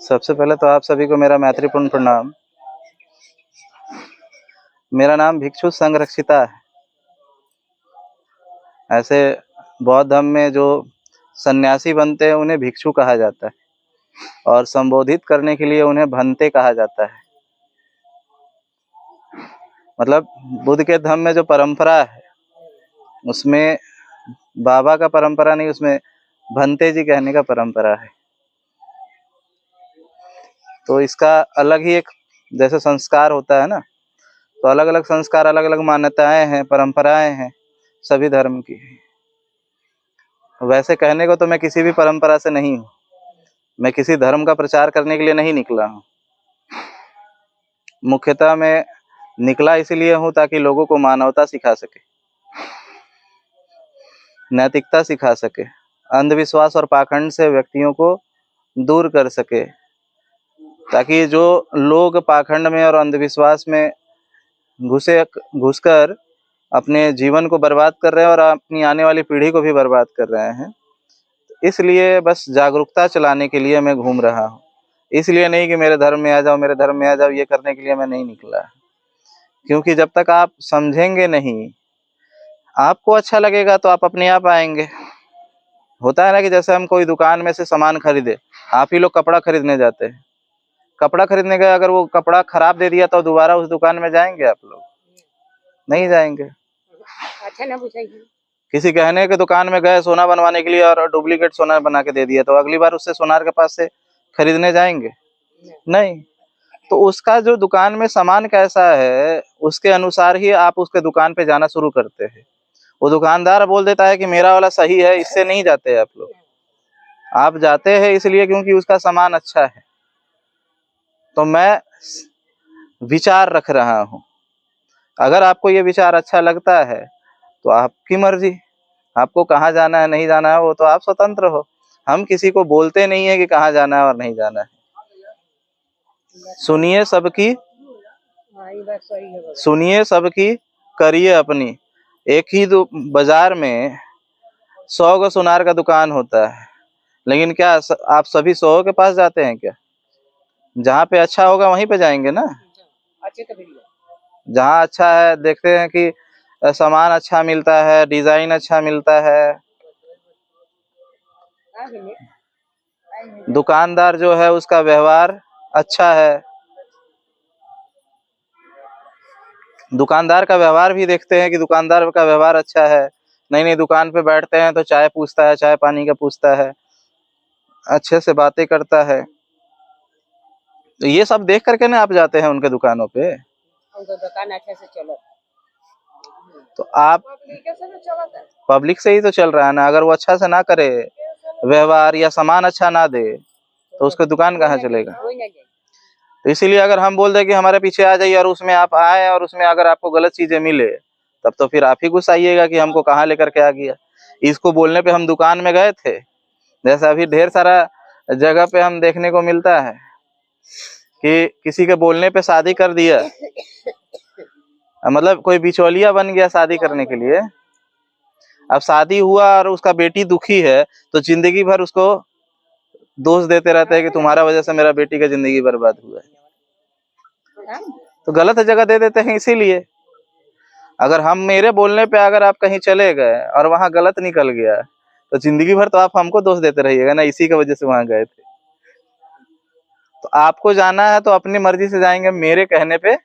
सबसे पहले तो आप सभी को मेरा मैत्रीपूर्ण प्रणाम। मेरा नाम भिक्षु संरक्षिता है। ऐसे बौद्ध धर्म में जो सन्यासी बनते हैं उन्हें भिक्षु कहा जाता है और संबोधित करने के लिए उन्हें भंते कहा जाता है। मतलब बुद्ध के धर्म में जो परंपरा है उसमें बाबा का परंपरा नहीं, उसमें भंते जी कहने का परंपरा है। तो इसका अलग ही एक जैसे संस्कार होता है ना, तो अलग अलग संस्कार, अलग अलग मान्यताएं हैं, परंपराएं हैं सभी धर्म की। वैसे कहने को तो मैं किसी भी परंपरा से नहीं हूँ, मैं किसी धर्म का प्रचार करने के लिए नहीं निकला हूँ। मुख्यतः मैं निकला इसलिए हूँ ताकि लोगों को मानवता सिखा सके, नैतिकता सिखा सके, अंधविश्वास और पाखंड से व्यक्तियों को दूर कर सके, ताकि जो लोग पाखंड में और अंधविश्वास में घुसकर अपने जीवन को बर्बाद कर रहे हैं और अपनी आने वाली पीढ़ी को भी बर्बाद कर रहे हैं, इसलिए बस जागरूकता चलाने के लिए मैं घूम रहा हूँ। इसलिए नहीं कि मेरे धर्म में आ जाओ, मेरे धर्म में आ जाओ, ये करने के लिए मैं नहीं निकला। क्योंकि जब तक आप समझेंगे नहीं, आपको अच्छा लगेगा तो आप अपने आप आएंगे। होता है ना कि जैसे हम कोई दुकान में से सामान खरीदे, आप ही लोग कपड़ा खरीदने जाते हैं, कपड़ा खरीदने गए, अगर वो कपड़ा खराब दे दिया तो दोबारा उस दुकान में जाएंगे आप लोग? नहीं जाएंगे। अच्छा ना पूछाइए। किसी गहने के दुकान में गए सोना बनवाने के लिए और डुप्लीकेट सोना बना के दे दिया, तो अगली बार उससे सोनार के पास से खरीदने जाएंगे? नहीं। तो उसका जो दुकान में सामान कैसा है उसके अनुसार ही आप उसके दुकान पे जाना शुरू करते हैं। वो दुकानदार बोल देता है कि मेरा वाला सही है, इससे नहीं जाते आप लोग। आप जाते हैं इसलिए क्योंकि उसका सामान अच्छा है। तो मैं विचार रख रहा हूँ, अगर आपको ये विचार अच्छा लगता है तो आपकी मर्जी, आपको कहाँ जाना है नहीं जाना है वो तो आप स्वतंत्र हो। हम किसी को बोलते नहीं है कि कहाँ जाना है और नहीं जाना है। सुनिए सबकी, सुनिए सबकी, करिए अपनी। एक ही बाजार में 100 का सुनार का दुकान होता है, लेकिन क्या आप सभी 100 के पास जाते हैं क्या? जहाँ पे अच्छा होगा वहीं पे जाएंगे ना। जहाँ अच्छा है, देखते हैं कि सामान अच्छा मिलता है, डिजाइन अच्छा मिलता है, दुकानदार जो है उसका व्यवहार अच्छा है, दुकानदार का व्यवहार भी देखते हैं कि दुकानदार का व्यवहार अच्छा है। नहीं दुकान पे बैठते हैं तो चाय पूछता है, चाय पानी का पूछता है, अच्छे से बातें करता है। तो ये सब देख करके ना आप जाते हैं उनके दुकानों पे। दुकान अच्छे से चलो तो आप पब्लिक से ही तो चल रहा है ना। अगर वो अच्छा से ना करे व्यवहार या सामान अच्छा ना दे तो उसका दुकान कहाँ चलेगा? तो इसीलिए अगर हम बोल दें कि हमारे पीछे आ जाइए और उसमें आप आए और उसमें अगर आपको गलत चीजें मिले, तब तो फिर आप ही गुस्साइएगा कि हमको कहाँ लेकर के आ गया। इसको बोलने पे हम दुकान में गए थे, जैसा अभी ढेर सारा जगह पे हम देखने को मिलता है कि किसी के बोलने पे शादी कर दिया, मतलब कोई बिचौलिया बन गया शादी करने के लिए। अब शादी हुआ और उसका बेटी दुखी है तो जिंदगी भर उसको दोष देते रहते हैं कि तुम्हारा वजह से मेरा बेटी का जिंदगी बर्बाद हुआ है। तो गलत जगह दे देते हैं। इसीलिए अगर हम मेरे बोलने पे अगर आप कहीं चले गए और वहां गलत निकल गया तो जिंदगी भर तो आप हमको दोष देते रहिएगा ना, इसी की वजह से वहां गए थे। तो आपको जाना है तो अपनी मर्जी से जाएंगे, मेरे कहने पे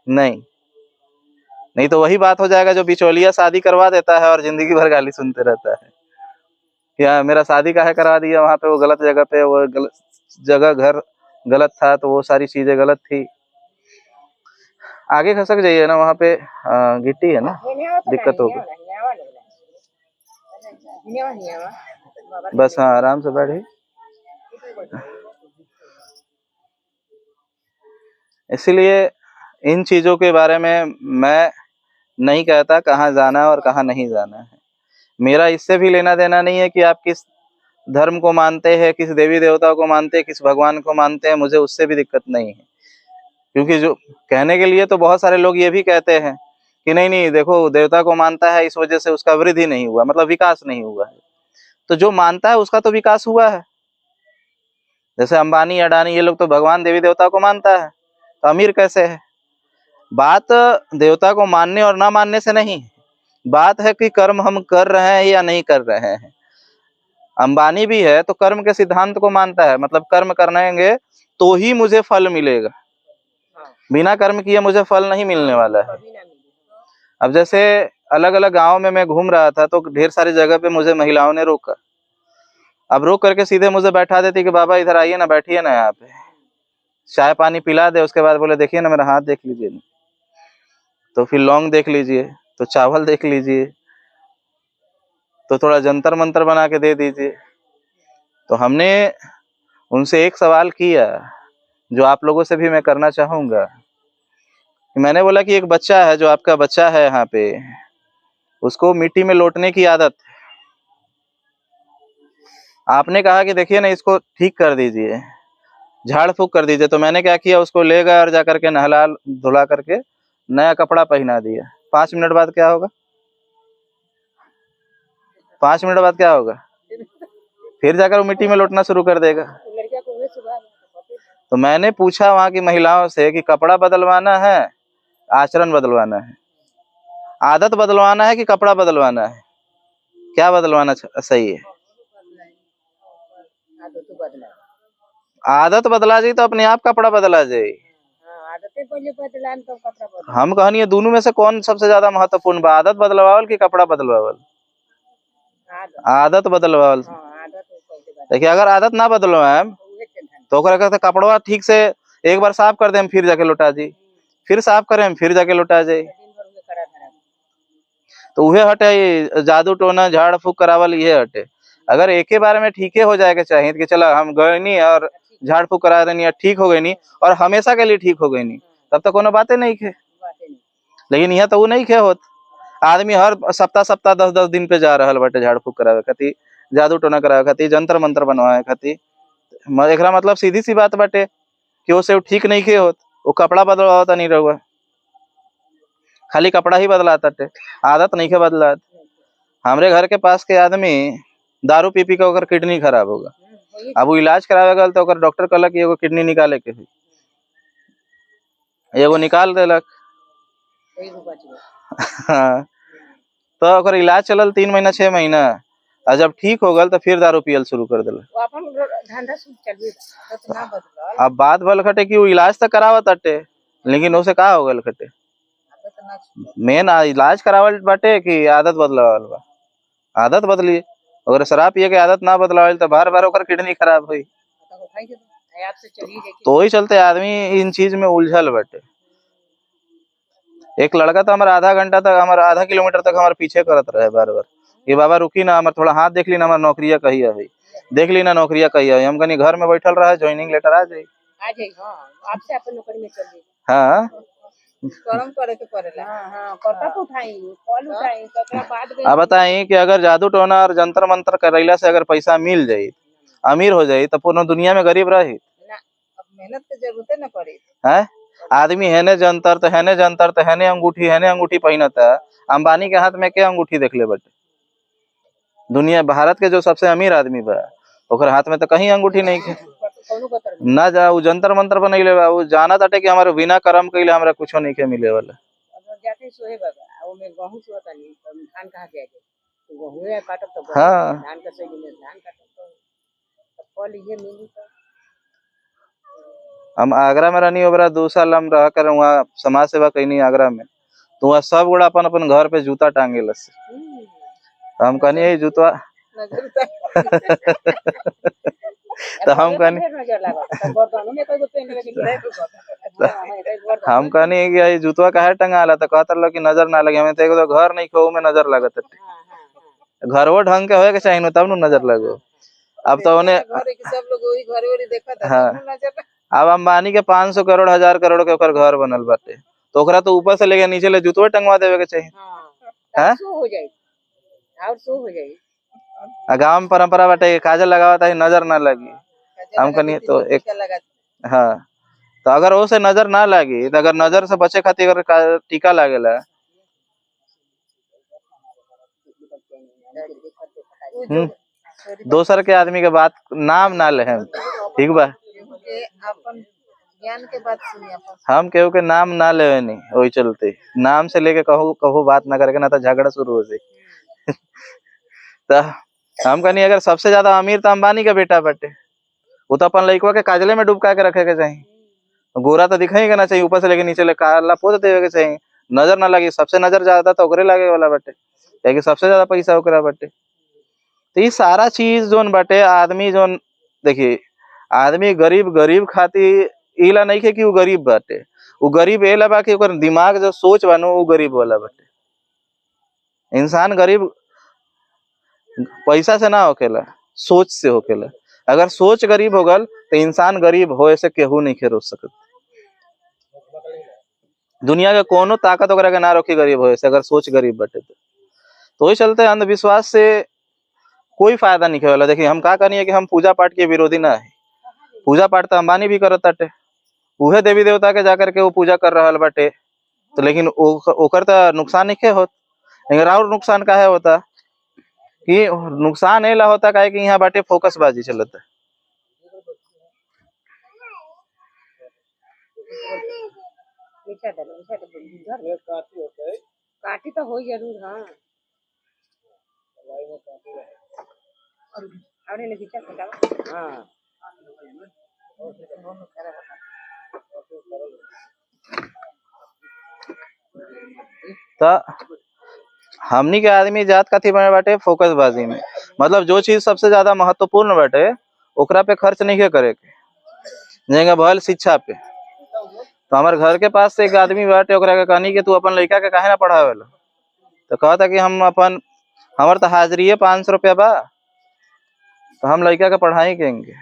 नहीं तो वही बात हो जाएगा जो बिचौलिया शादी करवा देता है और जिंदगी भर गाली सुनते रहता है कि मेरा शादी काहे करवा दिया, वहां पे वो गलत जगह पे, वो गलत जगह घर गलत था तो वो सारी चीजें गलत थी। आगे खसक जाइए ना, वहां पे गिट्टी है ना, दिक्कत होगी। बस हाँ, आराम से बैठिए। इसलिए इन चीजों के बारे में मैं नहीं कहता कहाँ जाना है और कहाँ नहीं जाना है। मेरा इससे भी लेना देना नहीं है कि आप किस धर्म को मानते हैं, किस देवी देवता को मानते हैं, किस भगवान को मानते हैं, मुझे उससे भी दिक्कत नहीं है। क्योंकि जो कहने के लिए तो बहुत सारे लोग ये भी कहते हैं कि नहीं देखो, देवता को मानता है इस वजह से उसका वृद्धि नहीं हुआ, मतलब विकास नहीं हुआ है। तो जो मानता है उसका तो विकास हुआ है। जैसे अंबानी अडानी ये लोग तो भगवान देवी देवता को मानता है, तो अमीर कैसे है? बात देवता को मानने और ना मानने से नहीं, बात है कि कर्म हम कर रहे हैं या नहीं कर रहे हैं। अंबानी भी है तो कर्म के सिद्धांत को मानता है, मतलब कर्म करेंगे तो ही मुझे फल मिलेगा, बिना कर्म किए मुझे फल नहीं मिलने वाला है। अब जैसे अलग अलग गांव में मैं घूम रहा था तो ढेर सारी जगह पे मुझे महिलाओं ने रोका। अब रोक करके सीधे मुझे बैठा देती कि बाबा इधर आइए ना, बैठिए ना, यहाँ पे चाय पानी पिला दे। उसके बाद बोले देखिए ना मेरा हाथ देख लीजिए, तो फिर लौंग देख लीजिए, तो चावल देख लीजिए, तो थोड़ा जंतर मंतर बना के दे दीजिए। तो हमने उनसे एक सवाल किया जो आप लोगों से भी मैं करना चाहूंगा। मैंने बोला कि एक बच्चा है, जो आपका बच्चा है यहाँ पे, उसको मिट्टी में लौटने की आदत। आपने कहा कि देखिए ना इसको ठीक कर दीजिए, झाड़ फूक कर दीजिए। तो मैंने क्या किया, उसको ले गया और जा करके नहला धुला करके नया कपड़ा पहना दिया। 5 मिनट बाद क्या होगा? 5 मिनट बाद क्या होगा? फिर जाकर वो मिट्टी में लौटना शुरू कर देगा। तो मैंने पूछा वहां की महिलाओं से कि कपड़ा बदलवाना है, आचरण बदलवाना है, आदत बदलवाना है कि कपड़ा बदलवाना है? क्या बदलवाना सही है? आदत बदला जाए तो अपने आप कपड़ा बदला जाए। हम कहनी है दोनों में से कौन सबसे ज्यादा महत्वपूर्ण बा, आदत बदलवावल कि कपड़ा बदलवावल? आदत बदलवावल। देखिए अगर आदत ना बदलवाए तो कपड़वा ठीक से एक बार साफ कर दे, फिर जाके लौटा जाए, फिर साफ करें फिर जाके लौटा जाए। तो वह हटे ये जादू टोना झाड़ फूक करावल, ये हटे। अगर एक ही बार में ठीक हो जाएगा चाहिए कि चला हम गए नहीं और झाड़ फूक करा देनी, ठीक हो गई नहीं और हमेशा के लिए ठीक हो गई नहीं, तब तो कोनो बातें नहीं खे। लेकिन यहाँ तो वो नहीं खे होत। आदमी हर सप्ताह 10-10 दिन पे जा रहा बाटे झाड़ फूक करावे खातिर, जादू टोना करावे खातिर, जंतर मंत्र बनवावे खातिर। एकरा मतलब सीधी सी बात बाटे कि वो से ठीक नहीं खे होत, वो कपड़ा बदलवाता नहीं रहुआ, खाली कपड़ा ही बदलाता टे, आदत नहीं के बदलात। हमरे घर के पास के आदमी दारू पी पी के ओकर किडनी खराब होगा। अब वो इलाज करावे गल तो ओकर डॉक्टर कहलक कि एगो किडनी निकाले के हुई, एगो निकाल देलक। हाँ, तो ओकर इलाज चलल 3 महीना 6 महीना, और जब ठीक हो गल तो फिर दारू पियल शुरू कर दिलक। अब बात भल खटे कि वो इलाज तो करावत अटे, लेकिन उसे का हो गल खटे, मेन इलाज करावल बाटे कि आदत बदलावल बा। आदत बदली, अगर शराब पिए के आदत ना बदलावल तो बार बार ओकर किडनी खराब हुई। तो ही चलते आदमी इन चीज में उलझल बाटे। एक लड़का तो हमारा आधा किलोमीटर तक हमारे पीछे करत रहे बार बार, ये बाबा रुकी ना, हमारे थोड़ा हाथ देख ली ना, हमारा नौकरिया कही है, देख ली ना नौकरिया कही है। हम कहीं घर में बैठल रहा, ज्वाइनिंग लेटर आ जाये, आपसे अपन नौकरी में चल जाए। हाँ कर्म करे के पड़ेला। अब बताई कि अगर जादू टोना और जंतर मंतर करैला से अगर पैसा मिल जाये, अमीर हो जाये, तो पूर्ण दुनिया में गरीब रही? मेहनत की जरूरत न पड़ी है। आदमी हेने जंतर तो हेने जंतर तो हेने अंगूठी पहनता है। अंबानी के हाथ में क्या अंगूठी देख ले बटे? दुनिया भारत के जो सबसे अमीर आदमी बा ओकर हाथ में तो कहीं अंगूठी नहीं है। ना जा वो जंतर मंतर बनैले बा, वो जाना ताटे कि हमारे बिना कर्म कइले हमरा कुछो नहीं के मिले वाला। जाते सोहे बाबा, वो में गहूं सोता नहीं, धान कहां से आएगा? तो गहूं है काटब तो हाँ, धान का सही में धान काटब तो फल ये मिली। तो हम आगरा में रहनी, ओबरा 2 साल हम रह कर वहाँ समाज सेवा कईनी आगरा में, तो वहाँ सब गोड़ा अपन अपन घर पे जूता टांगे लस। हम कहनी जूतवा तो हम कहनी कि ये जूतवा काहे टंगाला, तो कहत रहो कि नजर ना लगे। हमें तो एगो घर नहीं खो में नजर लगत है, घरवो ढंग के होए के चाहिए तब न नजर लगो। अब तो उन्हें सब लोग वही घर देखत। हाँ, अब अंबानी के 500 करोड़ 1000 करोड़ के ओकर घर बनल बाटे, तो ओकरा तो ऊपर से लेके नीचे ले जूतवा टंगवा देवे के चाहिए। हाँ, सो हो जाए और सो हो जाए। गाँव में परंपरा बाटे काजल लगावता है नजर ना लगी। हम कहनी तो एक हाँ, तो अगर वो से नजर ना लगी, तो अगर नजर से बचे खातिर अगर टीका लागेला, दोसर के आदमी के बात नाम ना ले हम, ठीक बा। अपन ज्ञान के बात सुनिए अपन। हम केहू के नाम ना ले नहीं, वही चलते नाम से लेके कहो कहो बात ना करके, ना तो झगड़ा शुरू हो जाए। तो हम कहनी अगर सबसे ज्यादा अमीर तो अंबानी का बेटा बटे, वो तो अपन लड़कवा के काजले में डुबका के रखे के चाहिए। गोरा तो दिखाई ना चाहिए ऊपर से लेके नीचे ले काला पोत देवे के चाहिए, नजर ना लगी। सबसे नजर ज्यादा तो ओकरे लागे वाला बटे, क्योंकि सबसे ज्यादा पैसा ओकरा बटे। तो ये सारा चीज जोन बटे आदमी जोन, देखिए आदमी गरीब गरीब खातिर इला नहीं है कि वो गरीब बाटे, वो गरीब एला बा कि ओकर दिमाग जो सोच बानो वो गरीब वाला बाटे। इंसान गरीब पैसा से ना होकेला, सोच से होकेला। अगर सोच गरीब हो गल तो इंसान गरीब हो ऐसे केहू नहीं के रोक सकत। दुनिया के कोनो ताकत वगैरह के ना रोकी गरीब हो ऐसे, अगर सोच गरीब बटे तो वही चलते अंधविश्वास से कोई फायदा नहीं वाला। देखिए हम का करिए कि हम पूजा पाठ के विरोधी ना है, पूजा पाठ तो अंबानी भी करत बाटे, उहे देवी देवता के जाकर के वो पूजा कर रहा बाटे। तो लेकिन ओकर तो नुकसान नहीं होत, लेकिन और नुकसान का है होता कि नुकसान एला होता काहे कि यहाँ बाटे फोकस बाजी चलता। काटी तो हो जरूर। हाँ हाँ तो हमनी के आदमी जात कथी में बाटे फोकस बाजी में, मतलब जो चीज सबसे ज्यादा महत्वपूर्ण बाटे ओकरा पे खर्च नहीं करे के, जगह भल शिक्षा पे। तो हमारे घर के पास से एक आदमी बाटे, ओकरा के कहनी कि तू अपन लड़का के काहे ना पढ़ावेला, तो कहता कि हम अपन हमार तो हाजिरी 500 रुपया बा, तो हम लड़का के पढ़ाई केंगे।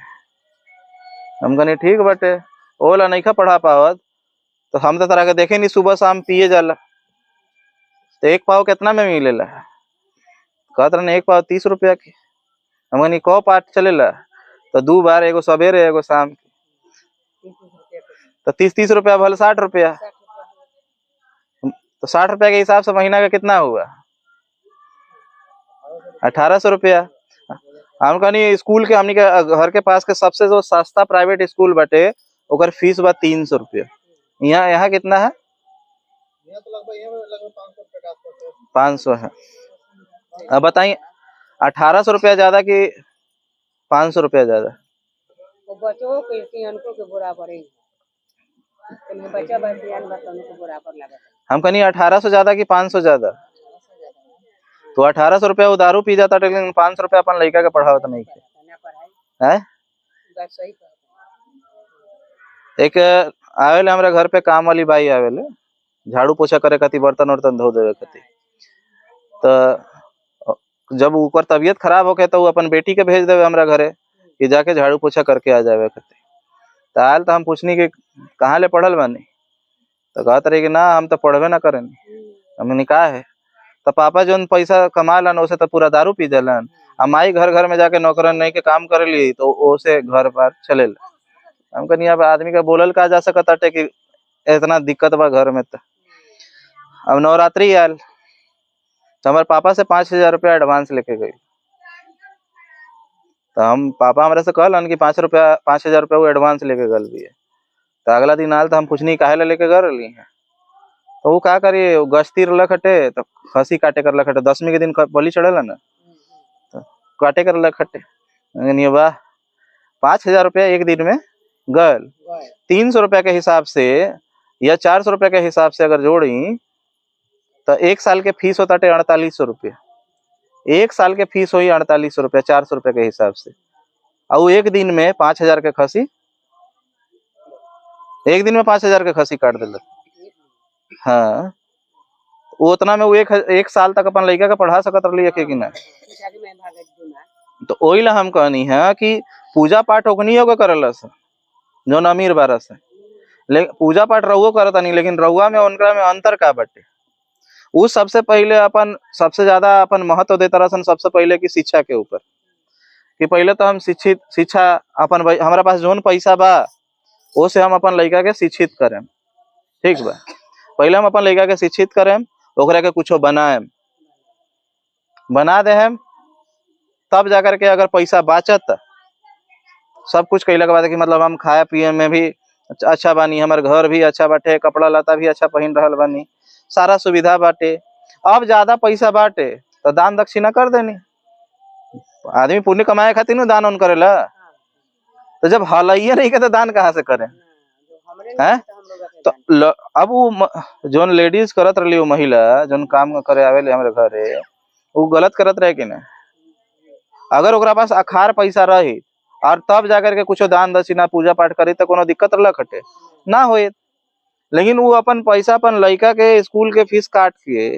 हम कहनी ठीक बाटे, ओला नहीं खा पढ़ा पावत तो हम तो तरह के देखे नहीं सुबह शाम पिए जाला, तो एक पाव कितना में मिलेला, कहत रहे एक पाव 30 रुपया की। हम कहनी कौ पाठ चलेला, तो 2 बार, एगो सवेरे एगो शाम की, तो 30-30 रुपया भले 60 रुपया, तो 60 रुपया के हिसाब से महीना का कितना हुआ 1800 रुपया। हम कहनी स्कूल के हमनी के घर के पास के सबसे जो सस्ता प्राइवेट स्कूल बटे ओकर फीस बा 300 रुपया। यहाँ कितना है, 500 है। अब बताइए 1800 रुपया ज्यादा कि 500 रुपया ज्यादा? बच्चों के सियानको के बराबर है, बच्चा बसियान बतन के बराबर लगा। हम कहनी 1800 ज्यादा कि 500 ज्यादा? तो 1800 रुपया वो दारू पी जाता, लेकिन 500 रुपया अपन लड़का के पढ़ावत नहीं है। एक आवेले हमारे घर पे काम वाली बाई आवेले, झाड़ू पोछा करे खातिर, बर्तन वर्तन धो देवे खातिर। तो जब ऊपर तबीयत खराब होके तो वो अपन बेटी के भेज देवे हमरा घरे कि जाके झाड़ू पोछा करके आ जावे खातिर। तो आयल तो हम पूछनी कि कहाँ ले पढ़ल बानी, तो कहत रही कि ना हम तो पढ़वे ना करेनी। हमने कहा है तो पापा जो पैसा कमा लन उसे तो पूरा दारू पी देलन, आ माई घर घर में जाके नौकरन नहीं के काम कर ली तो उसे घर पर चले। हम कहनी अब आदमी का बोलल का जा सकत अटे कि इतना दिक्कत बा घर में। तो अब नवरात्रि आयल तो हमारे पापा से 5000 रुपया एडवांस लेके गई। तो हम पापा हमारे से कहलन कि 5000 रुपया वो एडवांस लेके गल भी है। तो अगला दिन आयल तो हम पूछनी काहे ला लेके गल रही है, तो वो का करिए गश्ती रख हटे तो खसी काटे कर लखटे, 10वीं के दिन बलि चढ़ेला ना, तो काटे कर लखटे। वाह 5000 रुपया एक दिन में गल। 300 रुपया के हिसाब से या 400 रुपया के हिसाब से अगर जोड़ी तो एक साल के फीस होता 4800 रुपया। एक साल के फीस हुई 4800 रुपया 400 रुपया के हिसाब से, और एक दिन में 5000 के खसी, एक दिन में 5000 के खसी काट दिल। हाँ वो उतना में वो एक साल तक अपन लड़का के पढ़ा सकत रही है कि ना। तो वही ला हम कहनी है कि पूजा पाठ ओकनी होके करल जो अमीर बारस है, लेकिन पूजा पाठ रहुओ करता नहीं, लेकिन रहुआ में उनका में अंतर का बटे। वो सबसे पहले अपन सबसे ज्यादा अपन महत्व देता रहसन सबसे पहले की शिक्षा के ऊपर, कि पहले तो हम शिक्षा अपन हमारा पास जोन पैसा बा वो से हम अपन लड़का के शिक्षित करें, ठीक बा। पहले हम अपन लड़का के शिक्षित करें, ओकरा के कुछो बनाए बना दे हम, तब जाकर के अगर पैसा बाचत, सब कुछ कैला के बाद कि मतलब हम खाए पिए में भी अच्छा बानी, हमार घर भी अच्छा बाटे, कपड़ा लता भी अच्छा पहन रहल बानी, सारा सुविधा बाटे। अब ज्यादा पैसा बाटे तो दान दक्षिणा कर देनी। आदमी पुण्य कमाए खातिर न दान उन करेला, तो जब हलइये नहीं के तो दान कहाँ से करे जो हमरे हैं? नहीं तो हम लोग के तो अब वो जोन लेडीज करत रही, वो महिला जोन काम करे आवे हमारे घरे, वो गलत करत रहे कि ना? अगर ओकरा पास अखार पैसा रही और तब जाकर के कुछ दान दक्षिणा पूजा पाठ करी तो कोनो दिक्कत रह खटे ना होए। लेकिन वो अपन पैसा अपन लड़का के स्कूल के फीस काट के,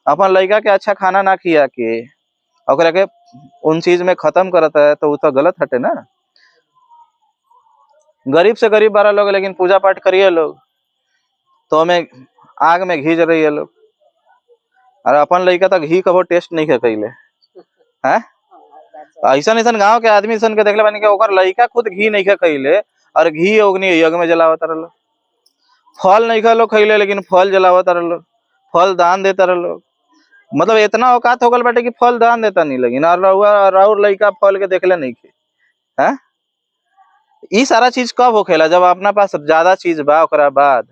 अपन लड़का के अच्छा खाना ना खिया के ओकरा के उन चीज में खत्म करता है, तो वो तो गलत हटे ना। गरीब से गरीब बारह लोग लेकिन पूजा पाठ करिए लोग, तो हमें आग में घी जल रही है लोग, और अपन लड़का तक घी कभो टेस्ट नहीं कैले है। ऐसा ऐसा गांव के आदमी सन के देखले बानी के ओकर लड़का खुद घी नहीं कैले और घी ओगनी यज्ञ में जलावत रहलो। फल नहीं खा लो खैले लेकिन फल जलावत रहलो, फल दान देता रहलो। मतलब इतना औकात हो गल बाटे कि फल दान देता नहीं, लेकिन और लड़का फल के देखले नहीं के हैं। ई सारा चीज कब होखेला? जब अपना पास ज्यादा चीज बा, ओकरा बाद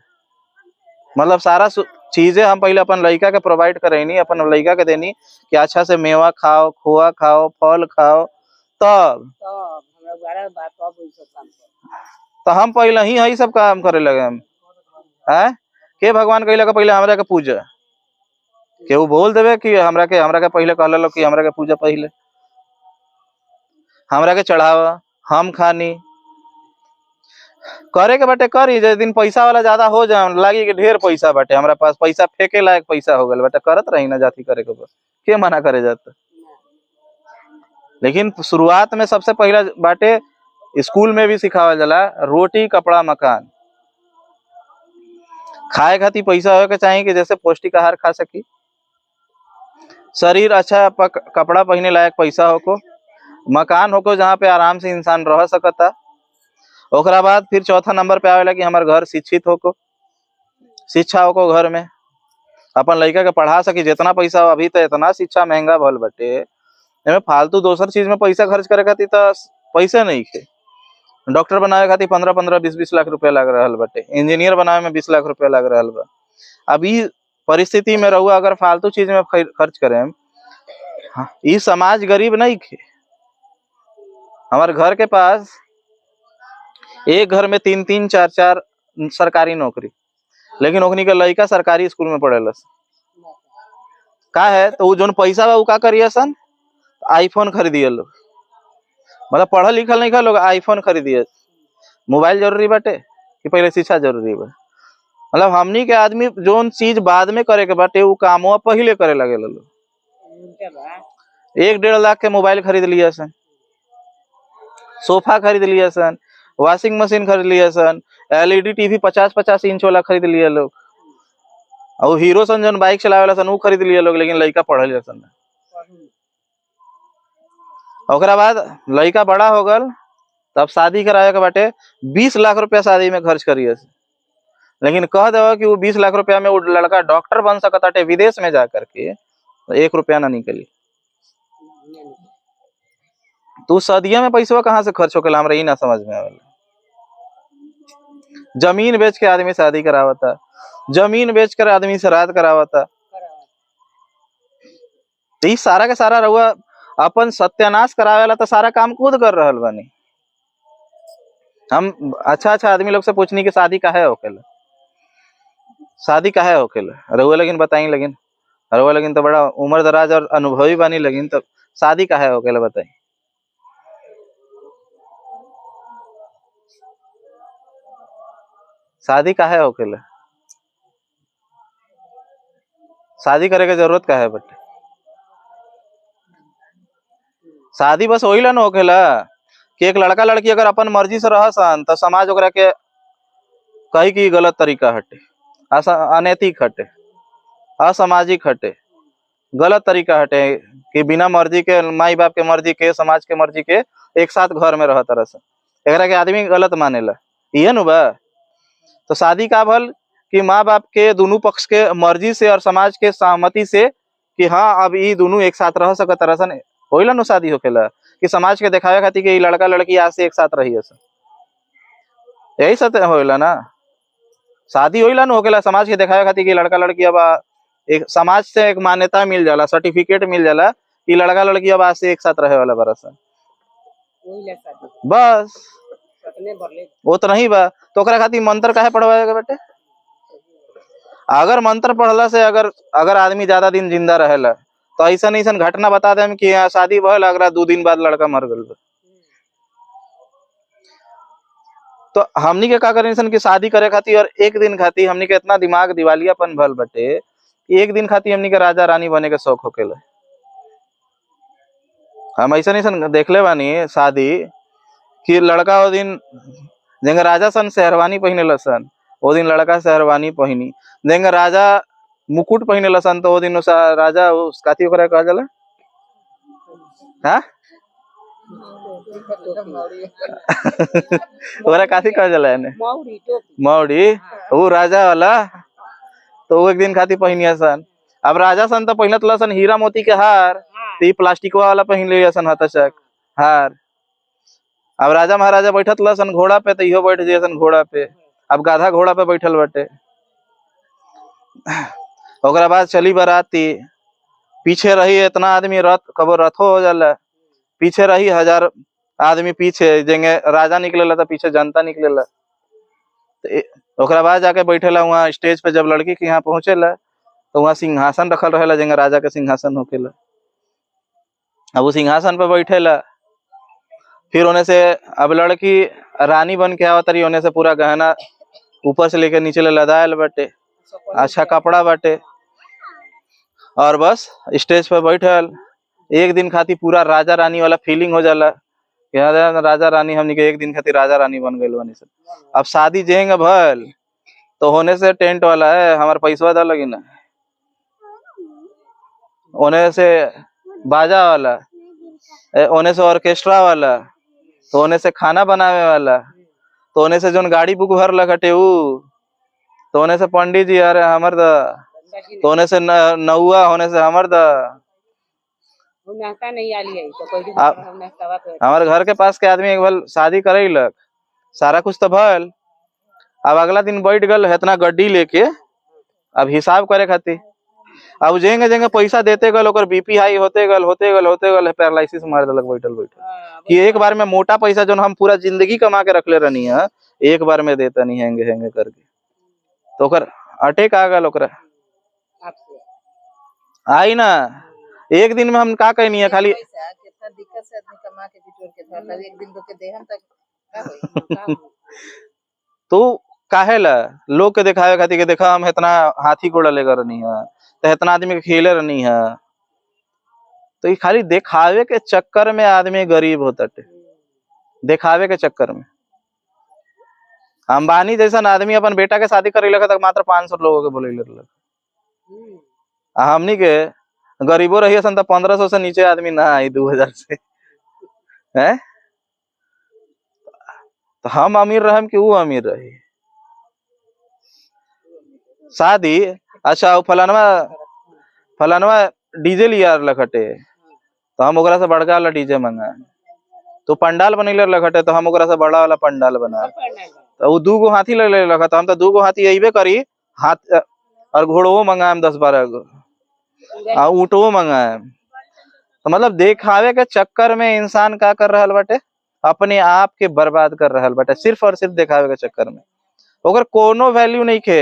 मतलब सारा चीजें हम पहले अपन लड़का के प्रोवाइड करेनी, अपन लड़का के देनी कि अच्छा से मेवा खाओ, खोआ खाओ, फल खाओ, तब हमरा बारह बात तब ई सब काम कर। तो हम पहले ही यही सब काम करे लगे हम हैं। के भगवान कहला के पहले हमरा के पूजा, केहू बोल देवे कि हमरा के पहले कहला लो कि हमरा के पूजा, पहले हमरा के चढ़ावा, हम खानी करे के बाटे करी। जिस दिन पैसा वाला ज्यादा हो जाए, लागी कि ढेर पैसा बाटे हमरा पास, पैसा फेंके लायक पैसा हो गल बाटे, करत रही ना जाति करे के, के मना करे जाता। लेकिन शुरुआत में सबसे पहला बाटे, स्कूल में भी सिखावल जाला, रोटी कपड़ा मकान। खाए खातिर पैसा हो के चाहिए कि जैसे पौष्टिक आहार खा सकी, शरीर अच्छा कपड़ा पहने लायक पैसा होको, मकान होको जहाँ पे आराम से इंसान रह सकता। ओकरा बाद फिर चौथा नंबर पे आवेला कि हमार घर शिक्षित होको, शिक्षा होको घर में, अपन लड़का के पढ़ा सकी। जितना पैसा अभी तो इतना शिक्षा महंगा भल बटे, फालतू दोसर चीज में पैसा खर्च करे खातिर तो पैसे नहीं खे। डॉक्टर बनावे खातिर 15-15, 20-20 लाख रुपया लग रहा बटे, इंजीनियर बनावे में 20 लाख रुपया लग रहा बा। अब ई परिस्थिति में रहुआ अगर फालतू चीज में खर्च करें, ई समाज गरीब नहीं खे। हमारे घर के पास एक घर में 3-3, 4-4 सरकारी नौकरी, लेकिन ओखनी के लड़का सरकारी स्कूल में पढ़ेलस का है, तो वो जोन पैसा बा वो का करिए सन, आईफोन खरीदिए लोग। मतलब पढ़ल लिखल नहीं खा लोग, आईफोन खरीदिए। मोबाइल जरूरी बाटे कि पहले शिक्षा जरूरी बा? मतलब हमनी के आदमी जोन चीज बाद में करे के बाटे, वो कामवा पहले करे लगे लोग। 1-1.5 लाख के मोबाइल खरीद लिया सन, सोफा खरीद लिया सन, वॉशिंग मशीन खरीद लिया सन, LED टीवी 50-50 इंच वाला खरीद लिया लोग, और हीरो सन जन बाइक चलावे वाला सन वो खरीद लिया लोग, लेकिन लड़का पढ़ लिया सन। ओकरा बाद लड़का बड़ा हो गल, तब शादी करावे के बाटे, 20 लाख रुपया शादी में खर्च करिए, लेकिन कह देवा कि वो 20 लाख रुपया में वो लड़का डॉक्टर बन सकता विदेश में जाकर के, तो 1 रुपया ना निकली। तो सदिया में पैसा कहाँ से खर्च होकर, हमरा ई ना समझ में आवेला। जमीन बेच के आदमी शादी करावता, जमीन बेच कर आदमी श्राद्ध करावता। तो ई सारा के सारा रहुआ अपन सत्यानाश करावेला, तो सारा काम खुद कर रहल बानी। हम अच्छा आदमी लोग से पूछनी कि शादी काहे होखेला, शादी काहे होखेला रहुआ, लेकिन बताई, लेकिन रहुआ लेकिन तो बड़ा उम्र दराज और अनुभवी बानी, लेकिन तो शादी काहे होखेला बताई। शादी काहे होखेला? शादी करे के जरूरत काहे बटे? शादी बस वही ला न होखेला कि एक लड़का लड़की अगर अपन मर्जी से रहसन, तो समाज ओकरा के कही कि गलत तरीका हटे, अनैतिक हटे, असामाजिक हटे, गलत तरीका हटे कि बिना मर्जी के, माई बाप के मर्जी के, समाज के मर्जी के एक साथ घर में रह तरह से, एकरा के आदमी गलत मानेला। इहे नु बा। तो शादी का भल कि माँ बाप के दोनों पक्ष के मर्जी से और समाज के सहमति से कि हाँ अब ये दोनों एक साथ रह सकत रसन, होइला नु शादी होकेला कि समाज के दिखावे खातिर कि लड़का लड़की आज से एक साथ रही है, यही सब होइला ना। शादी होइला नु होकेला समाज के दिखावे खातिर कि लड़का लड़की अब एक समाज से एक मान्यता मिल जाला, सर्टिफिकेट मिल जाला कि लड़का लड़की अब आज से एक साथ रहे वाला बरस वही ले शादी बस अपने भरले वो तो नहीं बा। तो ओकरा खातिर मंत्र काहे पढ़वाएगा बेटे? अगर मंत्र पढ़ला से अगर आदमी ज्यादा दिन जिंदा रहेला तो ऐसा ऐसा घटना बता देम कि यहाँ शादी भल, अगला 2 दिन बाद लड़का मर गल। तो हमनी के का करें कि शादी करे खातिर और एक दिन खातिर हमनी के इतना दिमाग दिवालियापन भल बटे, एक दिन खातिर हमनी के राजा रानी बने के शौक होकेला। हम ऐसा देखले बानी शादी कि लड़का वो दिन जेंगे राजा सन शेरवानी पहने लसन, वो दिन लड़का शेरवानी पहनी। जेंगे राजा मुकुट पहने लसन तो वो दिन राजा उस काती ओकरा कहा जाला, हाँ ओकरा काती कहा जाला ने मौरी टोपी मौड़ी, वो राजा वाला तो वो एक दिन खातिर पहनिया सन। अब राजा सन तो पहनत लसन हीरा मोती के हार, तो ये प्लास्टिक वाला पहन ले सन हतशक हार। अब राजा महाराजा बैठत लसन घोड़ा पे तो इहो बैठ जैसन घोड़ा पे। अब गाधा घोड़ा पे बैठल बटे। ओकरा बाद चली बाराती, पीछे रही इतना आदमी, रथ कबो रथो हो जाला, पीछे रही 1000 आदमी पीछे, जेंगे राजा निकलेला तो पीछे जनता निकलेला। तो ओकरा बाद जाके बैठेला वहाँ स्टेज पे। जब लड़की के यहाँ पहुंचेला तो वहाँ सिंहासन रखल रहेला, जेंगे राजा के सिंहासन होकेला। अब वो सिंहासन पे बैठेला, फिर होने से अब लड़की रानी बन के आवत रही, होने से पूरा गहना ऊपर से लेकर नीचे लदायल बाटे, अच्छा कपड़ा बाटे, और बस स्टेज पे बैठल एक दिन खातिर पूरा राजा रानी वाला फीलिंग हो जाला। राजा रानी हमनी के एक दिन खातिर राजा रानी बन गइल बनी सब। अब शादी जेंगे भल तो होने से टेंट वाला है हमार पैसा दा लगी ना, होने से बाजा वाला, होने से ऑर्केस्ट्रा वाला, तो होने से खाना बनावे वाला, तो होने से जोन गाड़ी बुक भर लगटे ऊ, तो होने से पंडित जी अरे हमर दा, तो होने से नौआ, होने से हमर दा। नाश्ता नहीं आली है तो कोई नाश्ता कर हमारे घर के पास के आदमी एक बार शादी करैलक, सारा कुछ तो भल। अब अगला दिन बैठ गल इतना गड्डी लेके, अब हिसाब करे खातिर। अब जेंगे जेंगे पैसा देते गल ओकर बीपी हाई होते गल पैरालिसिस मार देलक बैठल बैठल। कि एक बार में मोटा पैसा जो हम पूरा जिंदगी कमा के रखले रहनी है, एक बार में देता नहीं हैंगे हैंगे करके, तो ओकर अटैक आ गल ओकरा। आई ना एक दिन में हम का कहनी है खाली कितना दिक्कत से आदमी कमा के बिटोर के धरता, एक दिन को के देहन तक का होई। तो काहे ला लोग के दिखावे खातिर के देखा हम इतना हाथी घोड़ा लेकर रहनी है, तो इतना आदमी के खेले रहनी है। तो ये खाली दिखावे के चक्कर में आदमी गरीब होता है, दिखावे के चक्कर में। अंबानी जैसा आदमी अपन बेटा के शादी करे लगा तक मात्र 500 लोगों के बोले लग। हमनी के गरीबो रही सन तो 1500 से नीचे आदमी ना आई 2000 से है। तो हम अमीर रहम कि वो अमीर रही। शादी अच्छा फलानवा डीजे लिया लखटे, तो हम ओकरा से बड़का वाला डीजे मंगा। तो पंडाल बनैले लखटे, तो हम ओकरा से बड़ा वाला पंडाल बना। तो वो 2 गो हाथी ले लखा, तो हम तो 2 गो हाथी अइबे करी, हाथ और घोड़ो मंगाएम 10-12 गो, ऊँटो मंगाएम। तो मतलब दिखावे के चक्कर में इंसान का कर रहा बाटे, अपने आप के बर्बाद कर रहा बाटे, सिर्फ और सिर्फ दिखावे के चक्कर में। ओकर कोनो वैल्यू नहीं खे।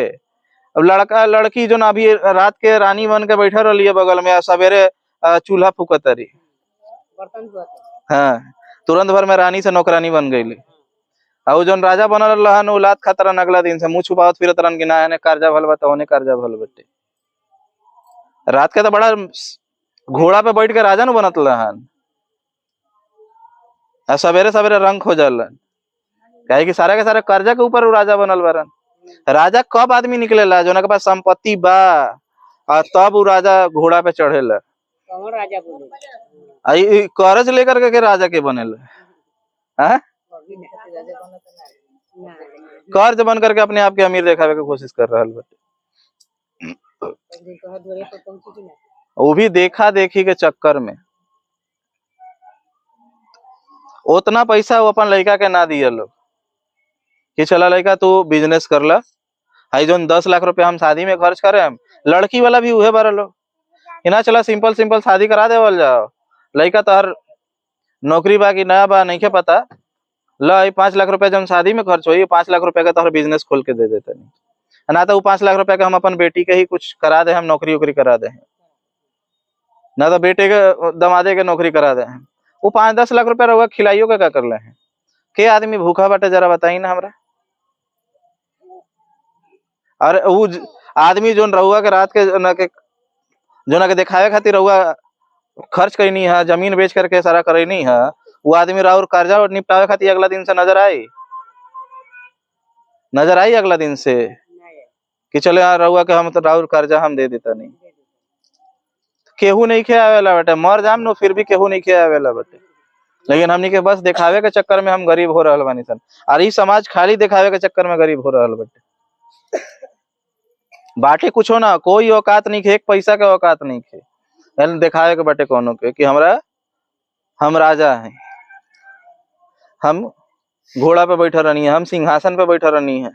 अब लड़का लड़की जो अभी रात के रानी बन के बैठे रही है बगल में, सवेरे चूल्हा फूकत रही, हाँ तुरंत भर में रानी से नौकरानी बन गई। और जो राजा बनल रहन उलाद खतरन, अगला दिन से मुंह छुपावत फिरत रहन कि ना एने कर्जा भल बता ओने कर्जा भल बटे। रात के तो बड़ा घोड़ा पे बैठ के राजा न बनत रहन, सवेरे सवेरे रंग हो जाला, कहे कि सारे के सारे कर्जा के ऊपर राजा बनल बरन। राजा कब आदमी निकलेला जो के पास संपत्ति बा, और तब वो राजा घोड़ा पे चढ़ेला। कौन राजा बोले कर्ज लेकर के राजा के बनेला, कर्ज बन करके अपने आप के अमीर दिखावे के कोशिश कर रहा है। वो भी देखा देखी के चक्कर में। उतना पैसा वो अपन लड़का के ना दिए लोग कि चला लड़का तू बिजनेस कर ला। हाई जोन 10 लाख रुपया हम शादी में खर्च करे हम, लड़की वाला भी उहे बारे लोग कि ना चला सिंपल सिंपल शादी करा देवल जाओ। लड़का तोहर नौकरी बा कि ना बा नहीं के पता, ला 5 लाख रुपया जब शादी में खर्च होई 5 लाख रुपया का तोहर बिजनेस खोल के दे देते नहीं, ना तो वो 5 लाख रुपया का हम अपन बेटी के ही कुछ करा दे, हम नौकरी वोकरी करा दे, ना तो बेटे के दमादे के नौकरी करा दे। वो 5-10 लाख रुपया रहुआ खिलाइयो का कर ले हैं के आदमी भूखा बाटे जरा बताई ना हमरा। अरे वो आदमी जोन रहुआ के रात के जो ना के दिखावे खातिर रहुआ खर्च करनी है, जमीन बेच करके सारा करनी है, वो आदमी राउर कर्जा और निपटावे खातिर अगला दिन से नजर आई अगला दिन से कि चले यार रहुआ के हम तो राउर कर्जा हम दे देता नहीं। केहू नहीं खे आवेला बेटे, मर जाम नो फिर भी केहू नहीं खे आवेला बेटे, लेकिन हमनी के बस दिखावे के चक्कर में हम गरीब हो रहल बानी सन। और ई समाज खाली दिखावे के चक्कर में गरीब हो रहल बेटे। बाटे कुछ ना, कोई औकात नहीं खे, एक पैसा के औकात नहीं खे, दिखावे के बाटे कोनो के कि हम राजा हैं, हम घोड़ा पे बैठा रहनी है, हम सिंहासन पे बैठा रहनी है।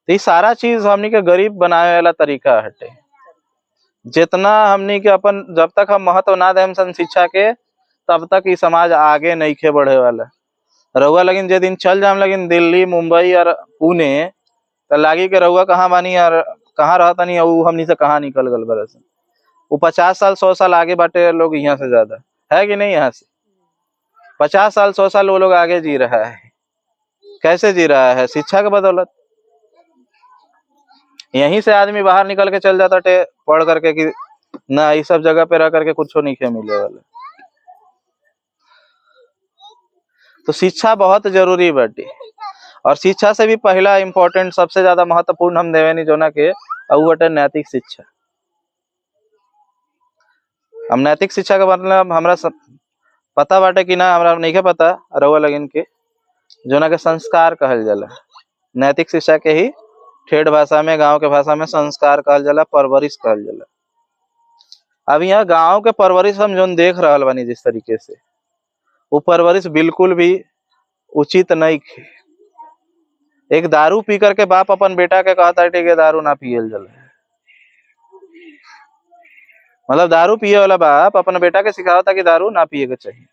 तो ये सारा चीज हमनी के गरीब बनावे वाला तरीका हटे। जितना हमनी के अपन जब तक हम महत्व ना देम सन शिक्षा के, तब तक ये समाज आगे नहीं खे बढ़े वाला। रहुआ लेकिन जे दिन चल जाम लेकिन दिल्ली मुंबई और पुणे, तो लागी के रहुआ कहाँ बानी और कहाँ रहता नहीं, और हमनी से कहाँ निकल गल बरस। वो 50 साल 100 साल आगे बाटे लोग यहाँ से ज्यादा है कि नहीं, यहाँ से 50 साल 100 साल वो लोग आगे जी रहा है। कैसे जी रहा है? शिक्षा के बदौलत। यहीं से आदमी बाहर निकल के चल जाता टे पढ़ करके कि ना इस सब जगह पे रह करके कुछ नहीं खे मिले वाला। तो शिक्षा बहुत जरूरी बाटी, और शिक्षा से भी पहला इम्पोर्टेंट सबसे ज्यादा महत्वपूर्ण हम देवे नहीं जो ना के वो बटे नैतिक शिक्षा। हम नैतिक शिक्षा का मतलब हमरा पता बाटे कि ना, हमरा नहीं के पता रहुआ लगिन के जो ना के संस्कार कहल जाला। नैतिक शिक्षा के ही ठेठ भाषा में, गांव के भाषा में संस्कार कहल जाला, परवरिश कहल जाला। अब यहाँ गांव के परवरिश हम जो देख रहल बानी जिस तरीके से, वो परवरिश बिल्कुल भी उचित नहीं खे। एक दारू पी करके बाप अपन बेटा के कहता है कि दारू ना पियल जाला, मतलब दारू पिए वाला बाप अपन बेटा के सिखावता कि दारू ना पिए के चाहिए।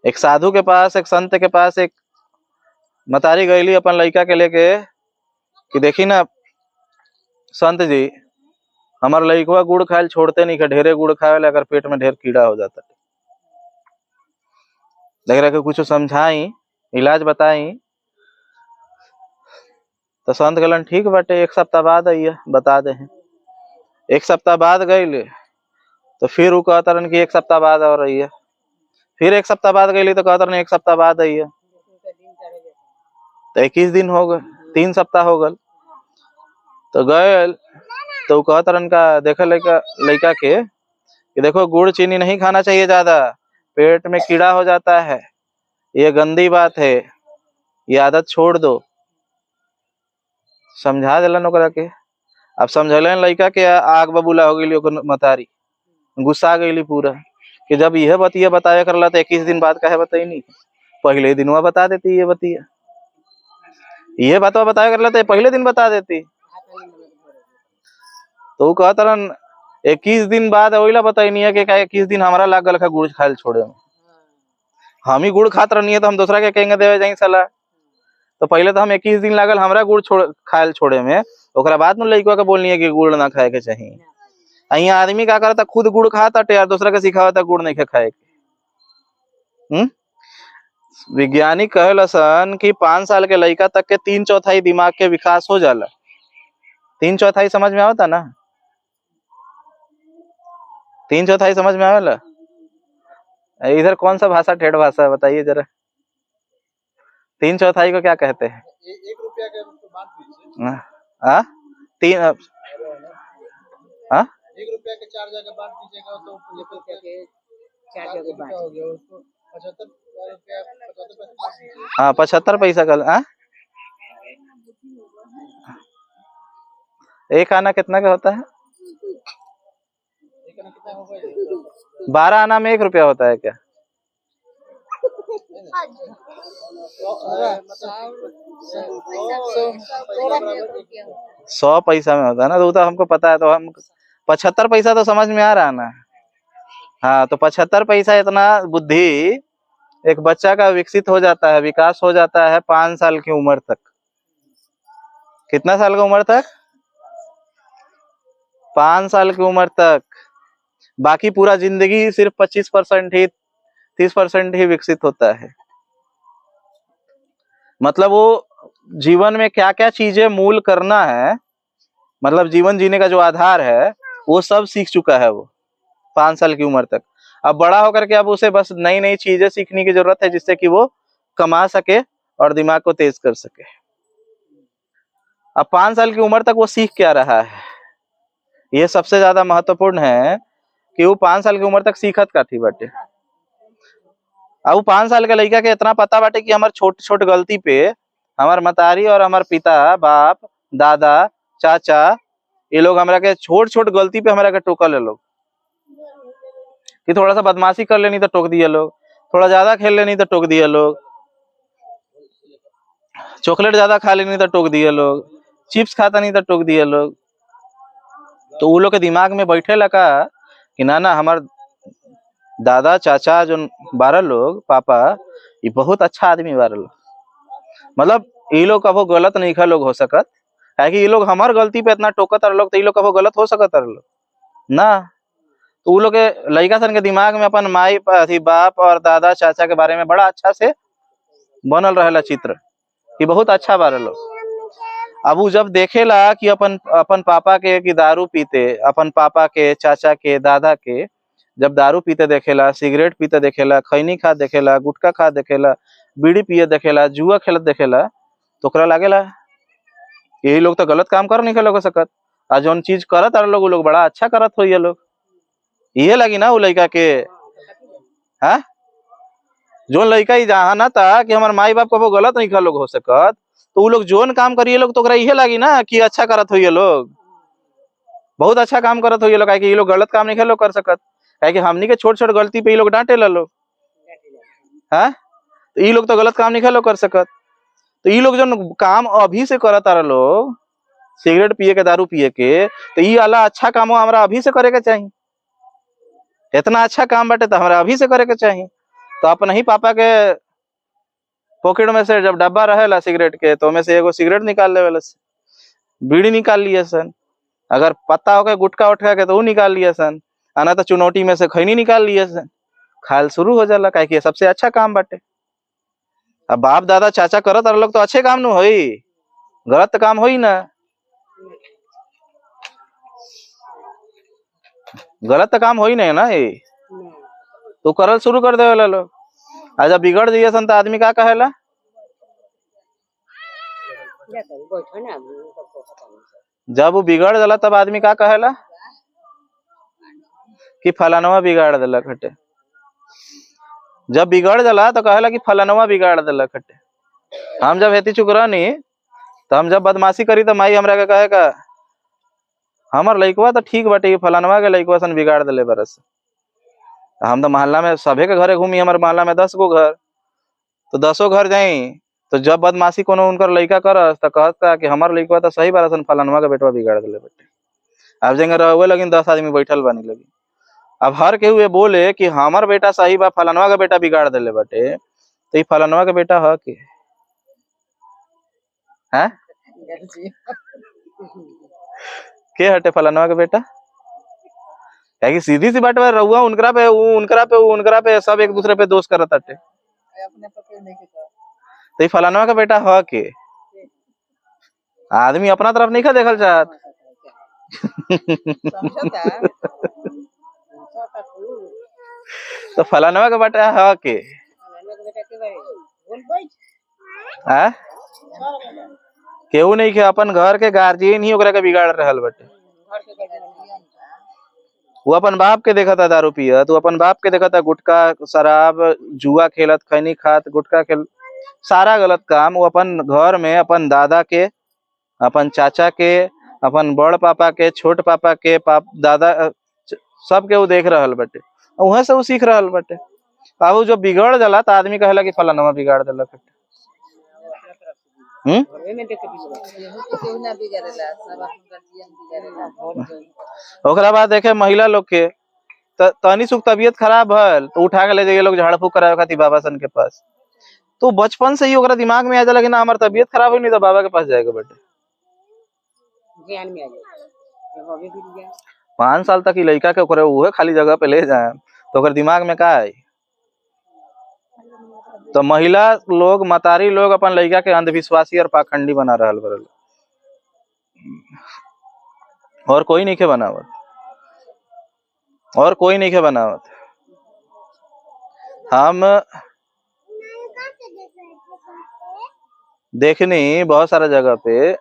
एक साधु के पास, एक संत के पास एक मतारी गईली अपन लड़का के लेके कि देखी ना संत जी, हमार लड़कवा गुड़ खायल छोड़ते नहीं के, ढेरे गुड़ खावे अगर पेट में ढेर कीड़ा हो जाता, देख रहे कुछ समझाई, इलाज बताई। तो संत कहलन ठीक बाटे, 1 सप्ताह बाद आइए बता दे। 1 सप्ताह बाद गई तो फिर वो कहता रन कि 1 सप्ताह बाद और आइए। फिर 1 सप्ताह बाद गई तो कहता रन 1 सप्ताह बाद आइए। तो 21 दिन हो गए, 3 सप्ताह हो गए। तो गए तो कहता रन का देखा लड़का के कि देखो गुड़ चीनी नहीं खाना चाहिए ज्यादा, पेट में कीड़ा हो जाता है, ये गंदी बात है, ये आदत छोड़ दो। समझा दिलन ओकरा के। अब समझलन लड़का के आग बबूला हो गई, मतारी गुस्सा गई पूरा कि जब यह बतिया बताया करला तो 21 दिन बाद काहे बताई नहीं, पहले दिनवा बता देती। ये बतिया ये बात बताया करला तो पहले दिन बता देती। तो कहता रन 21 दिन बाद वहीला बताई नहीं है कि 21 दिन हमारा लाग गल गुड़ खायल छोड़े में। हम ही गुड़ खात रहनी है तो हम दूसरा के कहेंगे देवे जाई सलाह। तो पहले तो हम 21 दिन लागल हमरा गुड़ खायल छोड़े में, ओकरा बाद में लड़का के बोलनी है कि गुड़ ना खाए के चाहिए। यहाँ आदमी क्या करता, खुद गुड़ खाता यार, दूसरा के सिखावता गुड़ नहीं खाए के। वैज्ञानिक कहलन कि 5 साल के लड़का तक के 3/4 दिमाग के विकास हो जाला। 3/4 समझ में आवता ना? 3/4 समझ में आवेला? इधर कौन सा भाषा ठेठ भाषा है बताइए जरा। 3/4 को क्या कहते हैं? 1 रुपया के बांट दीजिए। 1 रुपया के 4 जगह बांट दीजिएगा तो 4 जगह बांट हो गया, उसको 75 रुपया 75 पैसा बांट दीजिए। हाँ 75 पैसा का। एक आना कितना का होता है? कितना हो गया? 12 आना में 1 रुपया होता है क्या? मतलब 100 पैसा में होता है ना, तो वो तो हमको पता है। तो हम 75 पैसा तो समझ में आ रहा है ना। हाँ, तो 75 पैसा इतना बुद्धि एक बच्चा का विकसित हो जाता है, विकास हो जाता है 5 साल की उम्र तक। कितना साल की उम्र तक? 5 साल की उम्र तक। बाकी पूरा जिंदगी सिर्फ 25% ही 30% ही विकसित होता है। मतलब वो जीवन में क्या क्या चीजें मूल करना है, मतलब जीवन जीने का जो आधार है वो सब सीख चुका है वो 5 साल की उम्र तक। अब बड़ा होकर के अब उसे बस नई नई चीजें सीखने की जरूरत है, जिससे कि वो कमा सके और दिमाग को तेज कर सके। अब 5 साल की उम्र तक वो सीख क्या रहा है, ये सबसे ज्यादा महत्वपूर्ण है कि वो 5 साल की उम्र तक सीखत का थी बाटे। अब वो 5 साल के लड़का के इतना पता बाटे कि हमार छोट छोट गलती पे हमार मतारी और हमार पिता, बाप, दादा, चाचा, ये लोग हमरा के छोट छोट गलती पे हमरा के टोकल है लोग। कि थोड़ा सा बदमाशी कर लेनी तो टोक दिए लोग, थोड़ा ज्यादा खेल लेनी तो टोक दिए लोग, चॉकलेट ज्यादा खा लेनी तो टोक दिए लोग, चिप्स खाता नहीं तो टोक दिए लोग। तो वो लोग के दिमाग में बैठे लगा कि ना ना हमार दादा चाचा जो 12 लोग, पापा, ये बहुत अच्छा आदमी 12 लोग। मतलब ये लोग कभो गलत नहीं खा लोग हो सकत है कि ये लोग हमार गलती पे इतना टोकत रह लोग, तो ये लोग कभो गलत हो सकत रह लोग ना। तो वो लोग के लड़का सन के दिमाग में अपन माई अथी बाप और दादा चाचा के बारे में बड़ा अच्छा से बनल रहेला चित्र कि बहुत अच्छा बारे लोग। अब वो जब देखेला कि अपन अपन पापा के कि दारू पीते, अपन पापा के, चाचा के, दादा के जब दारू पीते देखेला, सिगरेट पीते देखेला, खैनी खा देखेला, गुटखा खा देखेला, बीड़ी पिए देखेला, जुआ खेलत देखेला, तो ओकरा लागेला यही लोग तो गलत काम कर नहीं लोग सकत, आ जौन चीज करत और लोग बड़ा अच्छा करत हो ये लोग। ये लगी ना वो लड़का के। हाँ, जोन लड़का ही जहाँ ना था कि हमारे माई बाप को गलत नहीं लोग हो सकत, तो वो लोग जोन काम करिए लोग तो ओकरा इहे लगी ना कि अच्छा करत हो ये लोग, बहुत अच्छा काम करत हो ये लोग, ये लोग गलत काम नहीं लोग कर सकत, कि हमनी के छोट छोट गलती पे ये लोग डांटे ला लोग। हाँ, तो ये लोग तो गलत काम नहीं लोग कर सकत। तो ये लोग जो काम अभी से करत आ लोग, सिगरेट पिए के, दारू पिए के, तो ये वाला अच्छा काम हमारा अभी से करे के चाहिए। इतना अच्छा काम बाटे तो हमारा अभी से करे के चाहिए। तो अपन ही पापा के पॉकेट में से जब डब्बा रहेला सिगरेट के, तो में से एगो सिगरेट निकाल लेवल, बीड़ी निकाल लिए सन, अगर पत्ता हो गए गुटखा उठा के तो वो निकाल लिए सन, आना तो चुनौती में से खैनी निकाल लिए सन, खाल शुरू हो जाला, काहे कि सबसे अच्छा काम बाटे। अब बाप दादा चाचा करत और लोग तो अच्छे काम नु होई, गलत काम होई ना, गलत काम होई नहीं ना ये, तो करल शुरू कर देवेला लोग। आज जब बिगड़ जाइए सन तो आदमी का कहेला, जब वो बिगड़ जाला तब आदमी का कहेला कि फलानवा बिगाड़ देलक हटे। जब बिगड़ जाला तो कहेला कि फलानवा बिगाड़ देलक हटे। हम जब हेती चुक रहनी तो हम जब बदमाशी करी तो माई हमरा के कहे का हमार लइकवा तो ठीक बाटे, फलानवा के लइकवा सन बिगाड़ देले बरस। हम तो मोहल्ला में सभे के घरे घूमी, हमारे मोहल्ला में 10 गो घर, तो 10 घर जाई, तो जब बदमाशी कोनो उनकर लइका करस तो कहता कि हमार लइकवा तो सही बारसन, फलानवा के बेटवा बिगाड़ देले बेटे। अब जंगे रहुए लगिन 10 आदमी बैठल बानी लगी, अब हर केहू ये बोले कि हमार बेटा सही बा, फलानवा का बेटा बिगाड़ देले बाटे, तो ये फलानवा का बेटा है कि है के हटे फलानवा का बेटा? है कि सीधी सी बात है, रहुआ उनकरा पे उनकरा पे सब एक दूसरे पे दोष करत हटे, अपने पकड़ नहीं के तो ये फलानवा का बेटा है के? आदमी अपना तरफ नहीं खा देखल चाहत। समझता तो फलानवा का बेटा है के? हाँ, केहू नहीं के, अपन घर के गार्जियन ही ओकरा के बिगाड़ रहल बाटे। वो अपन बाप के देखा था दारू पियत, वो अपन बाप के देखा था गुटखा शराब जुआ खेलत, खैनी खात, गुटखा खेल, सारा गलत काम वो अपन घर में अपन दादा के, अपन चाचा के, अपन बड़ पापा के, छोट पापा के, दादा सब के वो देख रहल बटे, वहां से वो सीख रहल बटे। अब वो जो बिगड़ जाला तो आदमी कहेला कि फलाना बिगाड़ देलक। घरे में देख के बिगड़े। केहू तो केहू ना बिगड़ेला, सब अपन गार्जियन बिगड़ेला। वोट जो ओकरा बाद देखे महिला लोग के तनी सुख तबियत खराब भल तो उठा के ले जाइए लोग झाड़ फूक करावे खातिर बाबा सन के पास। तो बचपन से ही ओकरा दिमाग में आ जाला कि ना हमार तबियत खराब हुई नहीं तो बाबा के पास जाएगा बेटे। ज्ञान में आ जाए, जब अभी भी जाए 5 साल तक ही लड़का के ओकरे उहे खाली जगह पे ले जाए तो ओकर दिमाग में का आई। तो महिला लोग मतारी लोग अपन लड़का के अंधविश्वासी और पाखंडी बना रहल बरल, और कोई नहीं के बनावत, और कोई नहीं के बनावत। हम देखनी बहुत सारा जगह पे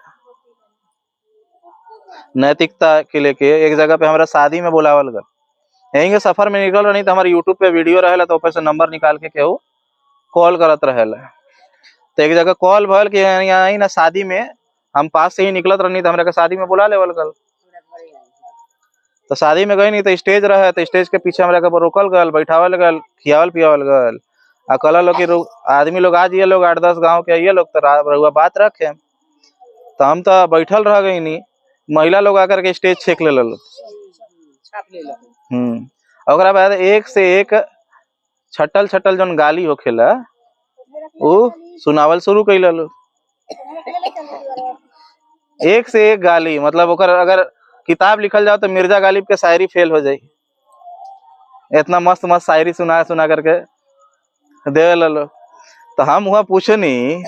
नैतिकता के लेके, एक जगह पे हमारा शादी में बुलावल गल, यहीं के सफर में निकल रही तो हमारे यूट्यूब पे वीडियो रहेला तो ऊपर से नंबर निकाल के केहू कॉल करत रहेला। तो एक जगह कॉल भल कि यहाँ ना शादी में हम पास से ही निकलत रहनी तो हमरा के शादी में बुला लेवल गल। तो शादी में गई नहीं तो स्टेज रहे तो स्टेज के पीछे हमरा के रोकल गल, बैठावल गल, खियावल पियावल गल आ कहला लोग कि आदमी लोग आज ये लोग 8-10 गाँव के ये लोग तो रहुआ बात रखे। तो हम तो बैठल रह गई नहीं, महिला लोग आकर के स्टेज छेक ले लो, छाप ले लो। ओकरा बाद एक से एक छटल छटल जौन गाली होखेला वो सुनावल शुरू कैल लो, एक से एक गाली। मतलब ओकर अगर किताब लिखल जाओ तो मिर्जा गालिब के शायरी फेल हो जाई, इतना मस्त मस्त शायरी सुना सुना करके देवे लो। तो हम वहाँ पूछनी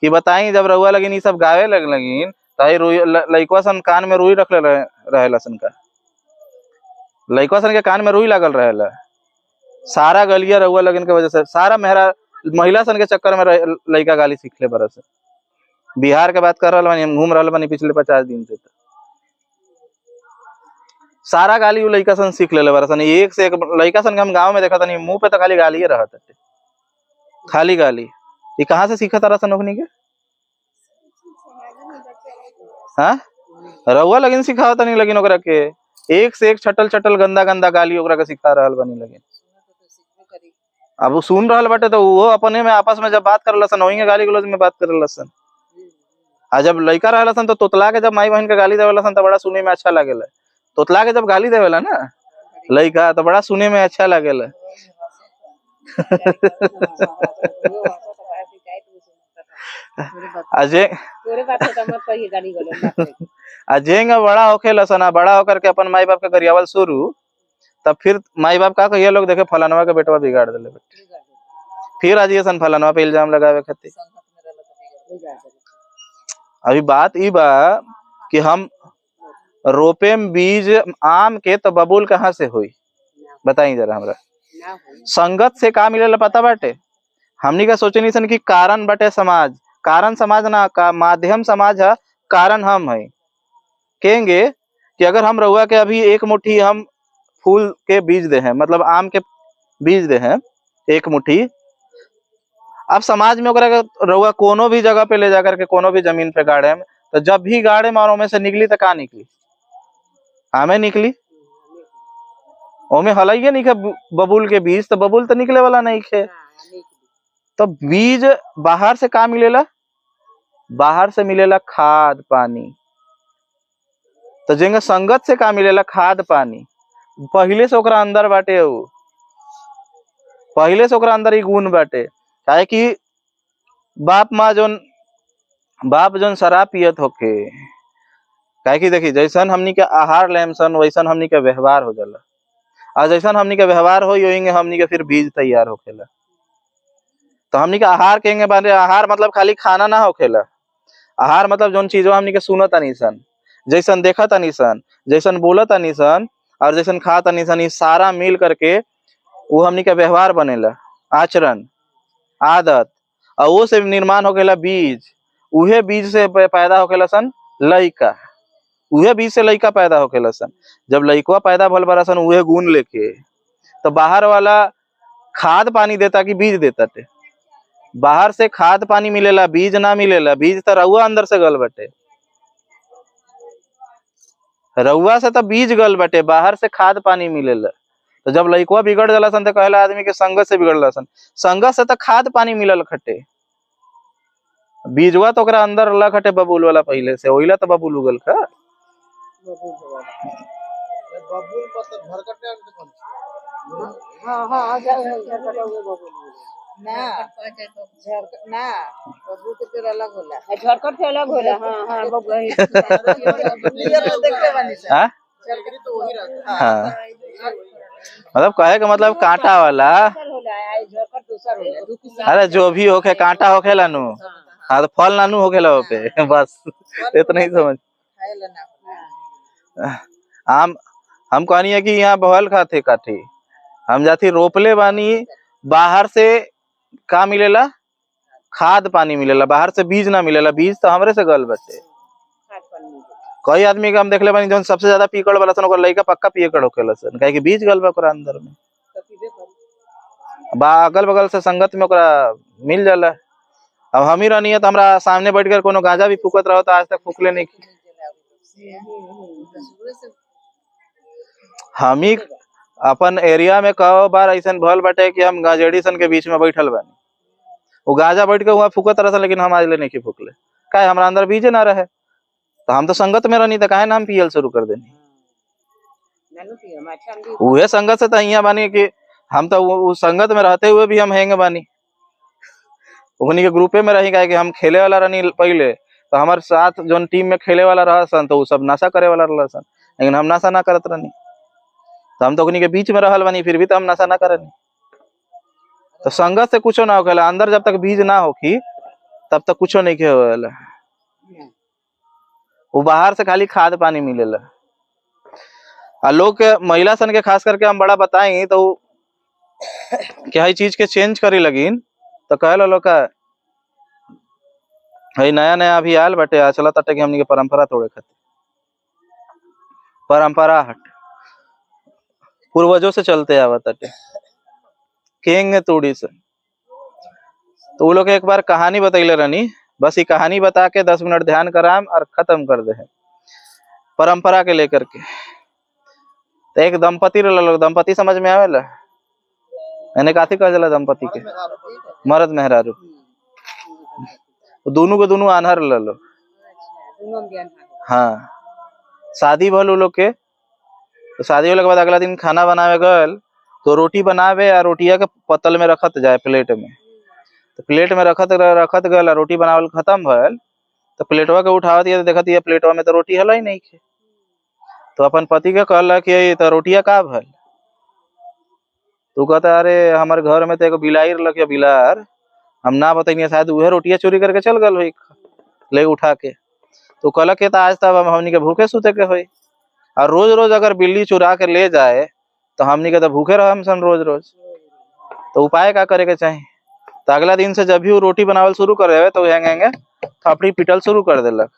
कि बताई जब रउआ लगिन ये सब गावे लगिन तो लइकवा सन कान में रुई रख ले रहेला सन का, लइकवा सन के कान में रुई लागल रहेला। सारा गलिया रउआ लगिन के वजह से, सारा महिला सन के चक्कर में लइका गाली सीख ले बरस। बिहार के बात कर रहा बानी, हम घूम रहा बानी पिछले 50 दिन से, तो सारा गाली वो लइका सन सीख ले बरसन। एक से एक लइका सन के हम गाँव में देखा था, मुंह पे तो खाली गाली रहत, खाली गाली। ये कहाँ से सीखा तारा सन ओखनी के? हाँ, रउआ लगिन सिखावा तनी लगिन ओकरा के, एक से एक छटल छटल गंदा गंदा गाली ओकरा के सिखा रहल बनी लगिन। अब वो सुन रहल बाटे तो वो अपने में आपस में जब बात कर लसन वही गाली गलौज में बात कर लसन। आ जब लइका रहल सन तो तोतला के जब माई बहन के गाली देवेला सन तो बड़ा सुने में अच्छा लागेला। तोतला के जब गाली देवेला ना लइका तो बड़ा सुने में अच्छा लागेला। अजेंगा बड़ा होके लसना, बड़ा होकर के अपन माई बाप के गरियावल शुरू, तब फिर माई बाप का कहिए लोग देखे फलानवा के बेटवा बिगाड़ दिले बेटे, फिर आज ये सन फलानवा पे इल्जाम लगावे खातिर। अभी बात ई बा कि हम रोपे में बीज आम के तो बबूल कहाँ से हुई बताई जरा हमरा। संगत से का मिलेला पता बाटे? हमनी का सोचनी सन कि कारण बाटे समाज, कारण समाज ना का माध्यम समाज है, कारण हम है। कहेंगे कि अगर हम रहुआ के अभी एक मुट्ठी हम फूल के बीज दे हैं, मतलब आम के बीज दे हैं एक मुट्ठी, अब समाज में ओकरा रहुआ कोनो भी जगह पे ले जाकर के कोनो भी जमीन पे गाड़े, तो जब भी गाड़े मारो में से निकली तो का निकली? आमे निकली। ओमे हलाइए नहीं बबूल के बीज, तो बबूल तो निकले वाला नहीं खे। तो बीज बाहर से का मिलेला? बाहर से मिलेला खाद पानी। तो जेंगे संगत से का मिलेला? खाद पानी। पहले से ओकरा अंदर बाटे, वो पहले से ओकरा अंदर ही गुण बाटे। काहे कि बाप जोन शराब पियत होके, काहे कि देखी जैसन हमनी के आहार लेम सन वैसन हमनी के व्यवहार हो जाला, और जैसन हमनी के व्यवहार होइंगे हमनी के फिर बीज तैयार होखेला। तो हमनी के आहार कहेंगे बारे, आहार मतलब खाली खाना ना होखेला, आहार मतलब जोन चीजों हमनी के सुनत तानी सन, जैसन देखत तानी सन, जैसन बोलत तानी सन और जैसन खा तानी सन, ये सारा मिल करके वो हमनी के व्यवहार बनेला, आचरण, आदत, और वो से निर्माण होखेला बीज। उहे बीज से पैदा होखेला सन लइका, उहे बीज से लइका पैदा होखेला सन। जब लइकवा पैदा भल बरा सन उहे गुण लेके, तो बाहर वाला खाद पानी देता कि बीज देता टे? बाहर से खाद पानी मिलेला, बीज ना मिलेला। बीज तो रहुआ अंदर से गल बटे, रउआ से तो बीज गल बटे, बाहर से खाद पानी मिलेला। तो जब लइकवा बिगड़ जाला सन तो कहला आदमी के संगत से बिगड़ला सन, संगत से तो खाद पानी मिलल खटे, बीजवा तो ओकरा अंदर रला खटे बबूल वाला पहले से, ओइला तो बबूल उगल खा। बबूल पर तो भरकटे आने कौन हाँ हाँ झरकटा हुए बबूल ना ना बबूल के पेड़ अलग होला। झरकट से अलग होला। हाँ हाँ बबूल ये तो देखते बानी से हाँ झरकटी तो वही रहता है। हाँ, मतलब कहे का मतलब कांटा वाला, होला, झरकट दूसर होला। अरे जो भी होके कांटा होखेला नु, हाँ तो फल नानू होखेला पे बस इतना ही समझ। खाएला ना हम कहनी है कि यहाँ बहल खाते काठी, हम जाती रोपले बानी, बाहर से का मिलेला, खाद पानी मिलेला, बाहर से बीज ना मिलेला, बीज तो हमरे से गल बटे। कई आदमी के हम देखले बानी जौन सबसे ज्यादा पीकड़ वाला सन ओकर लइका पक्का पीकड़ होखेला सन, काहे कि बीज गल बा ओकरा अंदर में, बा अगल बगल से संगत में ओकरा मिल जाला। अब हम ही रहनी है तो हमरा सामने बैठ कर कोनो गांजा भी फूकत रहो तो आज तक फूकले नहीं की। हम ही अपन एरिया में कई बार ऐसा भल बाटे कि हम गाजेड़ी सन के बीच में बैठल बानी, वो गांजा बैठ के वहाँ फूकत रहा, लेकिन हम आज ले नहीं फूकले, काहे हमरा अंदर बीज ना रहे, तो हम तो संगत में रहनी तो काहे ना हम पियल शुरू कर देनी। उहे संगत से तो यहाँ बानी कि हम तो वो संगत में रहते हुए भी हम हैंग बानी, उन्हीं के ग्रुपे में रही, कि हम खेले वाला रहनी पहले, तो हमारे साथ जो टीम में खेले वाला रहा सन तो वो सब नशा करे वाला रहा सन, लेकिन हम नशा ना करत रहनी, तो हम तो उन्हीं के बीच में रहल बानी, फिर भी तो हम नशा ना करनी। तो संगत से कुछ ना होखेला, अंदर जब तक बीज ना होखी तब तक कुछ नहीं के होला, वो बाहर से खाली खाद पानी मिलेला। आ लोग के महिला सन के खास करके हम बड़ा बताई तो क्या है चीज के चेंज करे लगिन, तो कहला लोग का है नया नया अभी आयल बटे, आ चला तटे कि हमनी के परंपरा तोड़े खातिर, परंपरा हट पूर्वजों से चलते आवत अटे केंग तोड़ी से। तो वो लोग एक बार कहानी बतैले रहनी, बस ये कहानी बता के 10 मिनट ध्यान कराम और खत्म कर दे परंपरा के लेकर के। तो एक दंपति लोग, दंपति समझ में आवेला मैंने काथी कह जाला दंपति के, मर्द मेहरारू, दोनों के दोनों आन्हर लो। हाँ शादी भल उ लोग के, तो शादी होने के बाद अगला दिन खाना बनावे गल, तो रोटी बनावे और रोटिया के पतल में रखत जाए प्लेट में, तो प्लेट में रखत गल, रोटी बनावल खत्म भल, तो प्लेटवा के उठावत है तो देखत ये प्लेटवा में तो रोटी हला ही नहीं खे। तो अपन पति के कहला कि तो रोटिया का भल, तो कहता अरे हमारे घर में तो एक बिलाई रख, बिलार हम ना बताइए, शायद वह रोटिया चोरी करके चल गल हुई ले उठा के। तो कहला कि आज तब हमनी के भूखे सुते के हुई, और रोज रोज अगर बिल्ली चुरा के ले जाए तो हमनी के तो भूखे रह सन रोज रोज, तो उपाय क्या करे के चाहिए। तो अगला दिन से जब भी वो रोटी बनावल शुरू करे तो हेंगे थपड़ी पीटल शुरू कर देलक।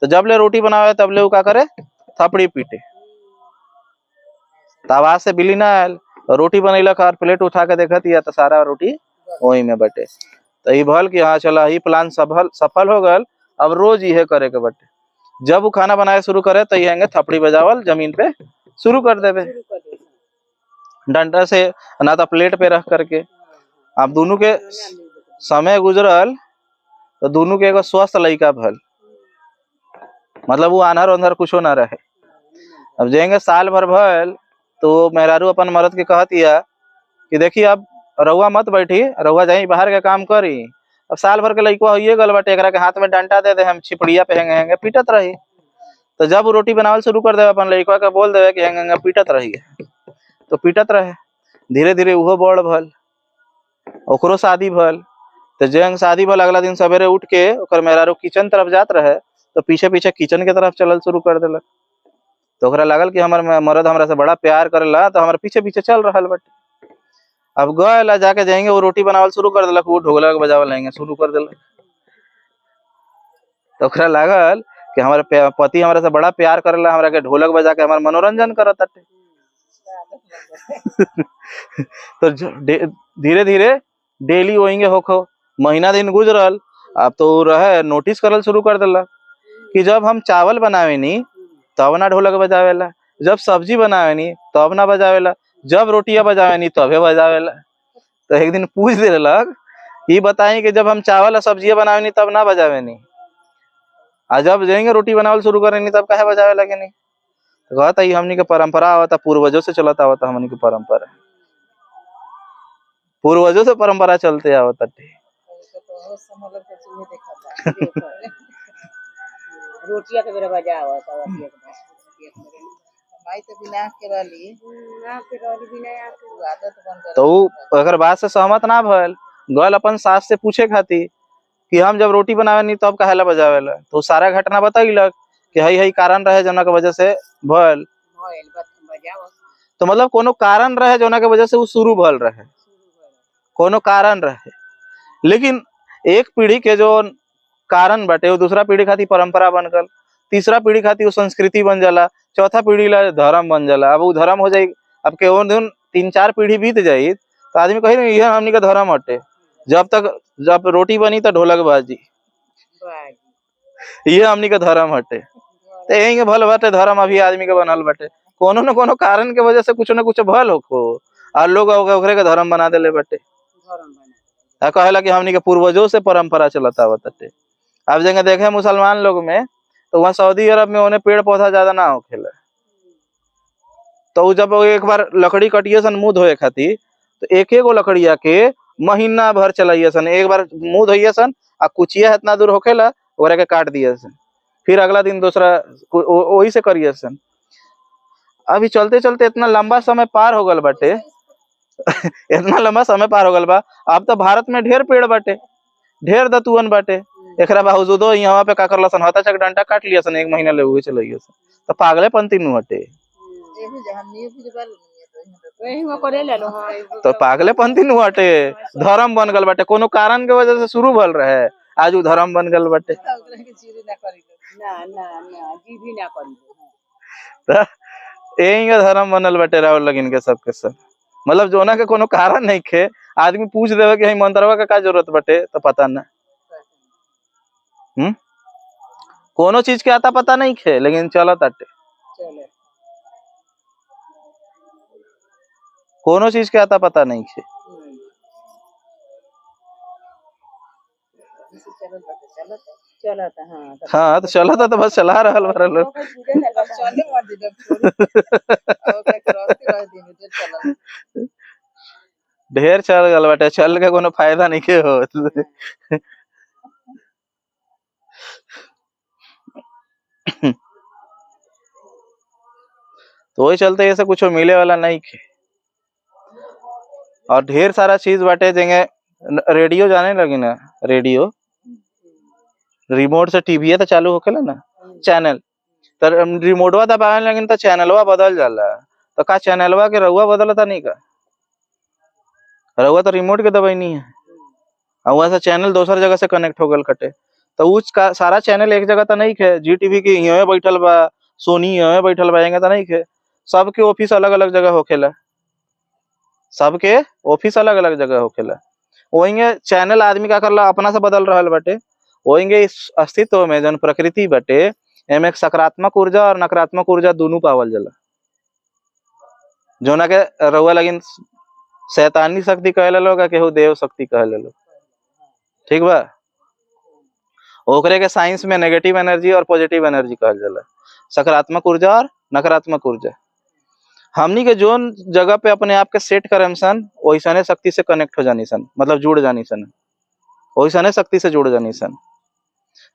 तो जब ले रोटी बनावे तब ले वो क्या करे, थपड़ी पीटे। तो आवाज से बिल्ली ना आयल, रोटी बनैलक और प्लेट उठा के देखत या तो सारा रोटी वही में बटे। तो ये भल कि हाँ चला ये प्लान सफल हो गल, अब रोज ये करे के बटे। जब वो खाना बनाए शुरू करे तो ये थपड़ी बजावल जमीन पे शुरू कर देवे डंडा से, ना तो प्लेट पे रख करके। अब दोनों के समय गुजरल तो दोनों के एगो स्वस्थ लड़का भल, मतलब वो आन्हर उन्हर कुछो ना रहे। अब जाएंगे साल भर भल तो मेहरारू अपन मर्द के कहतिया कि देखिए अब रउआ मत बैठी, रउआ जाई बाहर के काम करी। अब साल भर के लड़का होइए गल बाटे, एकरा के हाथ में डंडा दे दे, हम छिपड़िया पे हेंगे पीटत रही। तो जब वो रोटी बनावल शुरू कर दे अपन लड़का के बोल देवे कि हेंगे पीटत रही, तो पीटत रहे। धीरे धीरे उहो बड़ भल, ओकरो शादी भल। तो जंग शादी भल अगला दिन सवेरे उठ के ओकर मेहरारू किचन तरफ जात रहे, तो पीछे पीछे किचन के तरफ चलल शुरू कर देलक। तो ओकरा लागल कि हमार मर्द हमरा से बड़ा प्यार करेला, तो हमारे पीछे पीछे चल रहा बटे। अब गए जाके जाएंगे वो रोटी बनावल शुरू कर देलक, वो ढोलक बजावल लेंगे शुरू कर देलक। तो ओकरा लागल कि हमारे पति हमरा से बड़ा प्यार करेला, हमरा के ढोलक बजा के हमार मनोरंजन करत बाटे। तो धीरे धीरे डेली होएंगे होखो, महीना दिन गुजरल। अब तो रहे नोटिस करल शुरू कर देलक कि जब हम चावल बनावे नी तब ना ढोलक बजावेला, जब सब्जी बनावे नी तब ना बजावेला, जब रोटियां बजावे नी तबे बजावेला। तो एक दिन पूछ देलक, ये बताई कि जब हम चावल और सब्जियां बनावे नी तब ना बजावे नी, आ जब जाएंगे रोटी बनावल शुरू करे नी तब काहे बजावे लगे नी। तो कहता ये हमनी के परंपरा आवता, पूर्वजों से चलता आवता, हमनी के परंपरा, पूर्वजों से परंपरा चलते आवता। तो वो समझ के चूहे देखा था रोटिया के बेरा बजा आवत आवत माई तो बिना के रहली ना के रोटी बिना आके तू आदत बन गई। तो ऊ अगर बात से सहमत ना भइल, गल अपन सास से पूछे खातिर कि हम जब रोटी बनावे नी तब काहेला बजावेला, तो सारा घटना बतैलक कि हई हई कारण रहे जना के वजह से भइल। भइल बजावत तो मतलब कोनो कारण रहे जना के वजह से ऊ शुरू भइल रहे, कोनो कारण रहे। लेकिन एक पीढ़ी के जो कारण बाटे वो दूसरा पीढ़ी खातिर परंपरा बन गल, तीसरा पीढ़ी खातिर वो संस्कृति बन जाला, चौथा पीढ़ी ला धर्म बन जाला। अब वो धर्म हो जाई, अब के और दिन 3-4 पीढ़ी बीत जाई तो आदमी कही ना यह हमनी का धर्म हटे। जब रोटी बनी तो ढोलक बाजी, ये हमनी का धर्म हटे। तो यही के भल बाटे धर्म अभी आदमी के बनल बाटे, कोनो न कोनो कारण के वजह से कुछ न कुछ भल होखो और लोग ओकरे के धर्म बना देले बाटे। कहेला कि हमनी के पूर्वजों से परंपरा चलता आवताटे। अब जगह देखे मुसलमान लोग में तो वहाँ सऊदी अरब में उन्हें पेड़ पौधा ज्यादा ना होखेला, तो उ जब एक बार लकड़ी कटिए सन मुंह धोए खातिर तो एक गो लकड़िया के महीना भर चलाइए सन, एक बार मुंह धोइए सन आ कुचिया इतना दूर होखेला ओकरा के काट दिए सन, फिर अगला दिन दूसरा वही से करिए सन। अभी चलते चलते इतना लंबा समय पार हो गल बाटे इतना लंबा समय पार हो गल बा, अब तो भारत में ढेर पेड़ बाटे, ढेर दतुअन बाटे। एकरा बावजूदो यहाँ पे का करला सन, हता चक डंडा काट लिया सन, 1 महीना ले हुए चलाइए सन। तो पागले पंती नु हटे, एहू जहां नी भी बाल नहीं वही वो करे ले लो। हां तो पागले पंती नु हटे। धर्म बन गल बाटे, कोनो कारण के वजह से शुरू भल रहे, आज उ धर्म बन गल बाटे। तो ओकरा के चीरी ना करी ना ना ना जी भी ना करी। तो यही का धर्म बनल बाटे राहुल लगिन के सबके सब। मतलब जोना के कोनो कारण नहीं खे, आदमी पूछ देवे कि मंत्रवा का जरूरत बाटे तो पता ना, कोनो चीज के आता पता नहीं खे, लेकिन चलत आटे। चलो कोनो चीज के आता पता नहीं खे। चलो था हाँ हाँ तो चलता तो बस चला रहल बारे लोग। चले मत दे छोड़ ओकरा के रास्ते रह दिन जे चला ढेर चल गल बाटे, चल के कोनो फायदा नहीं के हो। तो वही चलते ऐसे कुछ मिले वाला नहीं खे। और ढेर सारा चीज बाटे, जेंगे रेडियो जाने लगी ना, रेडियो रिमोट से टीवी तो चालू होखेला ना चैनल, तो रिमोटवा दबावे लगिन तो चैनलवा बदल जाला। तो का चैनलवा के रउआ बदलता नहीं का, रउआ तो रिमोट के दबाई है और वैसा चैनल दूसर जगह से कनेक्ट हो गल कटे। तो उसका सारा चैनल एक जगह तो नहीं खे, जी टीवी की यहाँ बैठल बा, सोनी यहाँ बैठल बा, तो नहीं खे। सबके ऑफिस अलग अलग जगह होखेला, सबके ऑफिस अलग अलग जगह होखेला। वही चैनल आदमी का करला अपना से बदल रहल बाटे। वही इस अस्तित्व में जन प्रकृति बाटे एमे एक सकारात्मक ऊर्जा और नकारात्मक ऊर्जा दोनों पावल जाला। जोना के रउआ लगिन शैतानी शक्ति कहे लोग, केहू देव शक्ति कहे लोग, ठीक बा। ओकरे के साइंस में नेगेटिव एनर्जी और पॉजिटिव एनर्जी कहल जाला, सकारात्मक ऊर्जा और नकारात्मक ऊर्जा। हमनी के जोन जगह पे अपने आप के सेट करम सन वैसने शक्ति से कनेक्ट हो जानी सन, मतलब जुड़ जानी सन, वैसने शक्ति से जुड़ जानी सन।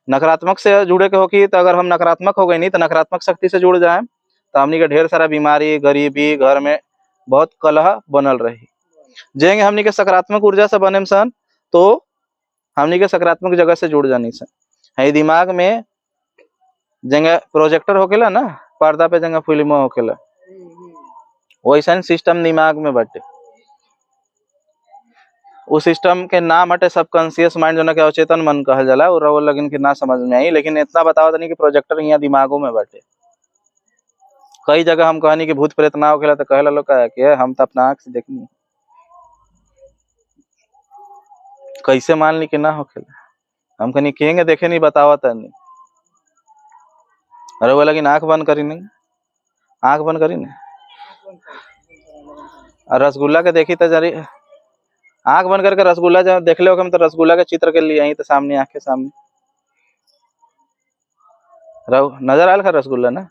नकारात्मक से जुड़े के होगी तो अगर हम नकारात्मक हो गई नहीं तो नकारात्मक शक्ति से जुड़ जाए तो हमनी के ढेर सारा बीमारी, गरीबी, घर में बहुत कलह बनल रही। जेंगे हमनी के सकारात्मक ऊर्जा से बने सन तो हमनी के सकारात्मक जगह से जुड़ जानी सन। है दिमाग में जेंगे प्रोजेक्टर होकेला ना, पर्दा पे जेंगे फिल्म होकेला, वैसा सिस्टम दिमाग में बाटे। उस सिस्टम के नाम हटे सबकॉन्शियस माइंड, जो कि अचेतन मन कहल जाला। और वो लगन की ना समझ में आई, लेकिन इतना बताओ नहीं कि प्रोजेक्टर यहाँ दिमागों में बाटे। कई जगह हम कहनी कि भूत प्रेत ना होखेला तो कहला लोग कि हम तो अपना आँख से देखनी, कैसे मान ली कि ना होखेला। हम कहनी कहेंगे देखे नहीं बतावत नहीं। अरे वो लेकिन आंख बंद करी नहीं, आंख बंद करी नहीं। और रसगुल्ला के देखी तो जरी आंख बंद करके रसगुल्ला जब देख लो हम तो रसगुल्ला के चित्र के लिए यहीं तो सामने आंख के सामने नजर आल खा रसगुल्ला ना।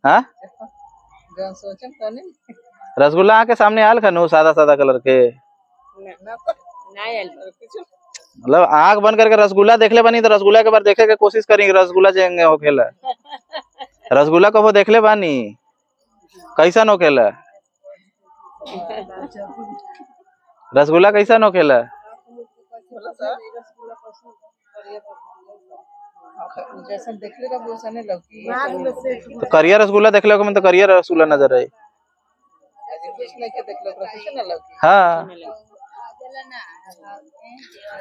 हाँ जो सोचम तो नहीं रसगुल्ला आंख के सामने आल खा नो सादा सादा कलर के, ना ना आयल मतलब आंख बंद करके रसगुल्ला देख ले बानी तो रसगुल्ला के बार देखे के कोशिश करेंगे रसगुल्ला जेंगे होखेला। रसगुल्ला कबो देख ले बानी कैसा होखेला, रसगुल्ला कैसा होखेला। जैसा देख ले रहा वैसा नहीं लगती। तो करिया रसगुल्ला देख लो तो करिया रसगुल्ला नजर आई। कुछ नहीं के देख लो कैसे ना लगती। हाँ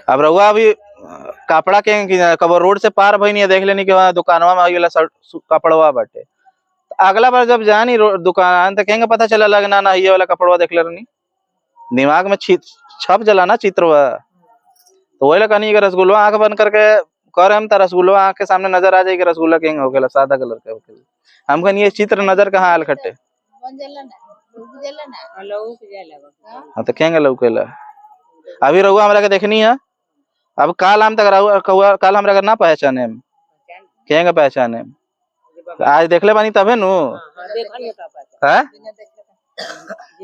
अब रहुआ अभी कपड़ा के कब रोड से पार भई नहीं देख लेनी कि वहाँ दुकानवा में वाला कपड़वा बाटे। अगला बार जब जानी दुकान तो कहेंगे पता चला लगना ना ये वाला कपड़वा देख ले रही दिमाग में छप जला ना चित्रवा। तो वही कहनी कि रसगुल्ला आंख बंद करके कर हम तो रसगुल्ला आंख के सामने नजर आ जाएगी रसगुल्ला कहेंगे होकेला सादा कलर के होकेला। हम कहनी ये चित्र नजर कहाँ आल खट्टे। हाँ तो कहेंगे लौकेला। अभी रहुआ हमरा के देखनी है अब काल हम तक रहुआ काल हमरा के ना पहचाने कहेंगे पहचाने आज देख ले बानी तबे नु है।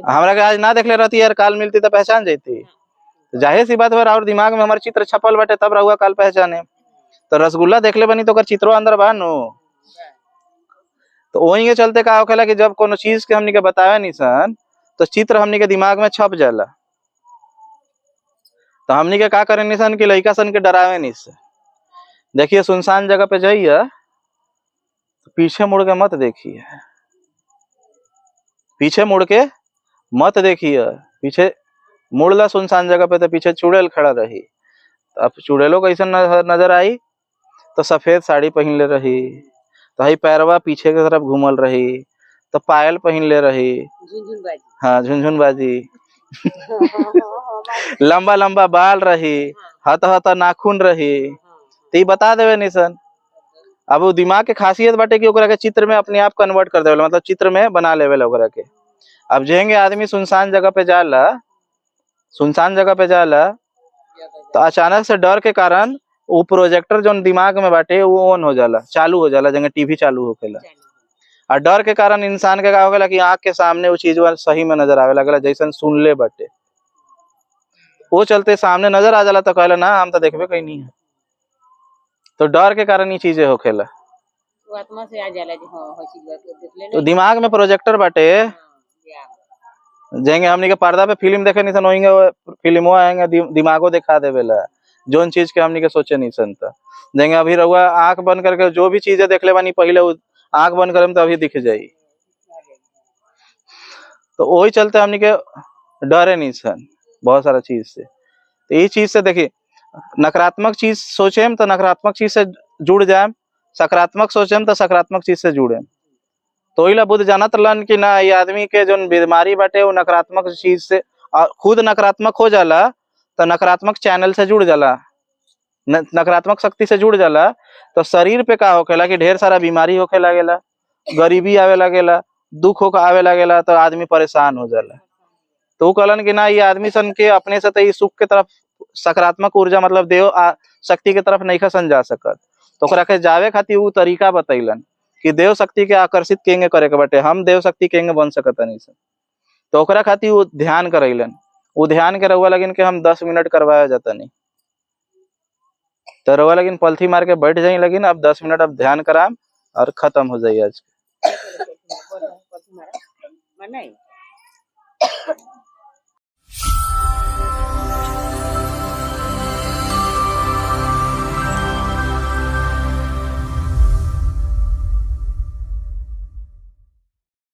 हमरा के आज ना देख ले रहती यार काल मिलती तो पहचान जाती। तो जाहिर सी बात है और दिमाग में हमारे चित्र छपल बाटे तब रहुआ काल पहचाने। तो रसगुल्ला देख ले बानी तो चित्रो अंदर बा नु। तो वही के चलते का होखेला कि जब कोनो चीज के हमनी के बतावे नहीं सन तो चित्र हमनी के दिमाग में छप जाला। तो हमनी के का करे निसन कि लड़का सन के डरावे नहीं से। देखिए सुनसान जगह पे जाइए तो पीछे मुड़ के मत देखिए, पीछे मुड़ के मत देखिए। पीछे मुड़ला सुनसान जगह पे तो पीछे चुड़ैल खड़ा रही। तो अब चुड़ैलो कैसे नजर आई तो सफेद साड़ी पहन ले रही। तो हई पैरवा पीछे की तरफ घूमल रही। तो पायल पहन ले रही। हाँ झुनझुन बाजी लंबा लंबा बाल रही, हता हता नाखून रही। तो बता देवे निसन। अब वो दिमाग के खासियत बाटे कि ओकरा के चित्र में अपने आप कन्वर्ट कर देवे, मतलब चित्र में बना लेवे ओकरा के। अब जेंगे आदमी सुनसान जगह पे जाला, सुनसान जगह पे जाला तो अचानक से डर के कारण वो प्रोजेक्टर जो दिमाग में बाटे वो ऑन हो जाला, चालू हो जाला, जंगे टीवी चालू होकेला। और डर के कारण इंसान के का होखेला कि आंख के सामने वो चीज सही में नजर आवे लगला जैसन सुन ले बाटे। वो चलते सामने नजर आ जाला तो कहला ना हम तो देखबे कहीं नहीं है। तो डर के कारण ये चीजें होखेला। वो आत्मा से आ जाला जी। हां हो चीज बात देख ले तो दिमाग में प्रोजेक्टर बाटे जेंगे हमनी के पर्दा पे फिल्म देखे नहीं सन वही फिल्मो आएंगे दिमागो दिखा देवेला जोन चीज के हमनी के सोचे नहीं सन। जेंगे अभी रहुआ आंख बंद करके जो भी चीजें देख ले बानी पहले आंख बंद करम तो अभी दिख जाई। तो वही चलते हमनी के डरे नहीं सन बहुत सारा चीज से। तो ये चीज से देखिए नकारात्मक चीज सोचेम तो नकारात्मक चीज से जुड़ जाए, सकारात्मक सोचेम तो सकारात्मक चीज से जुड़े। तो इला बुद्ध जानत लन कि ना ये आदमी के जो बीमारी बाटे वो नकारात्मक चीज से खुद नकारात्मक हो जाला तो नकारात्मक चैनल से जुड़ जाला, नकारात्मक शक्ति से जुड़ जाला। तो शरीर पे का होखेला कि ढेर सारा बीमारी होखे लागेला, गरीबी आवे लागेला, दुख होके आवे लागेला, तो आदमी परेशान हो जाला। तो कहलन कि ना ये आदमी सन के अपने से तो सुख के तरफ सकारात्मक ऊर्जा मतलब देव शक्ति के तरफ नहीं खसन जा सकत। तो ओकरा के जावे खातिर वो तरीका बतैलन कि देव शक्ति के आकर्षित केंगे करे के बाटे, हम देव शक्ति केंगे बन सकत नहीं सन। तो ओकरा खातिर वो ध्यान करैलन। वो ध्यान के रहुआ लगिन के हम 10 मिनट करवाया जाता नहीं। तो रहुआ लगिन पलथी मार के बैठ जाई लगिन अब 10 मिनट अब ध्यान कराम और खत्म हो जाई आज। नहीं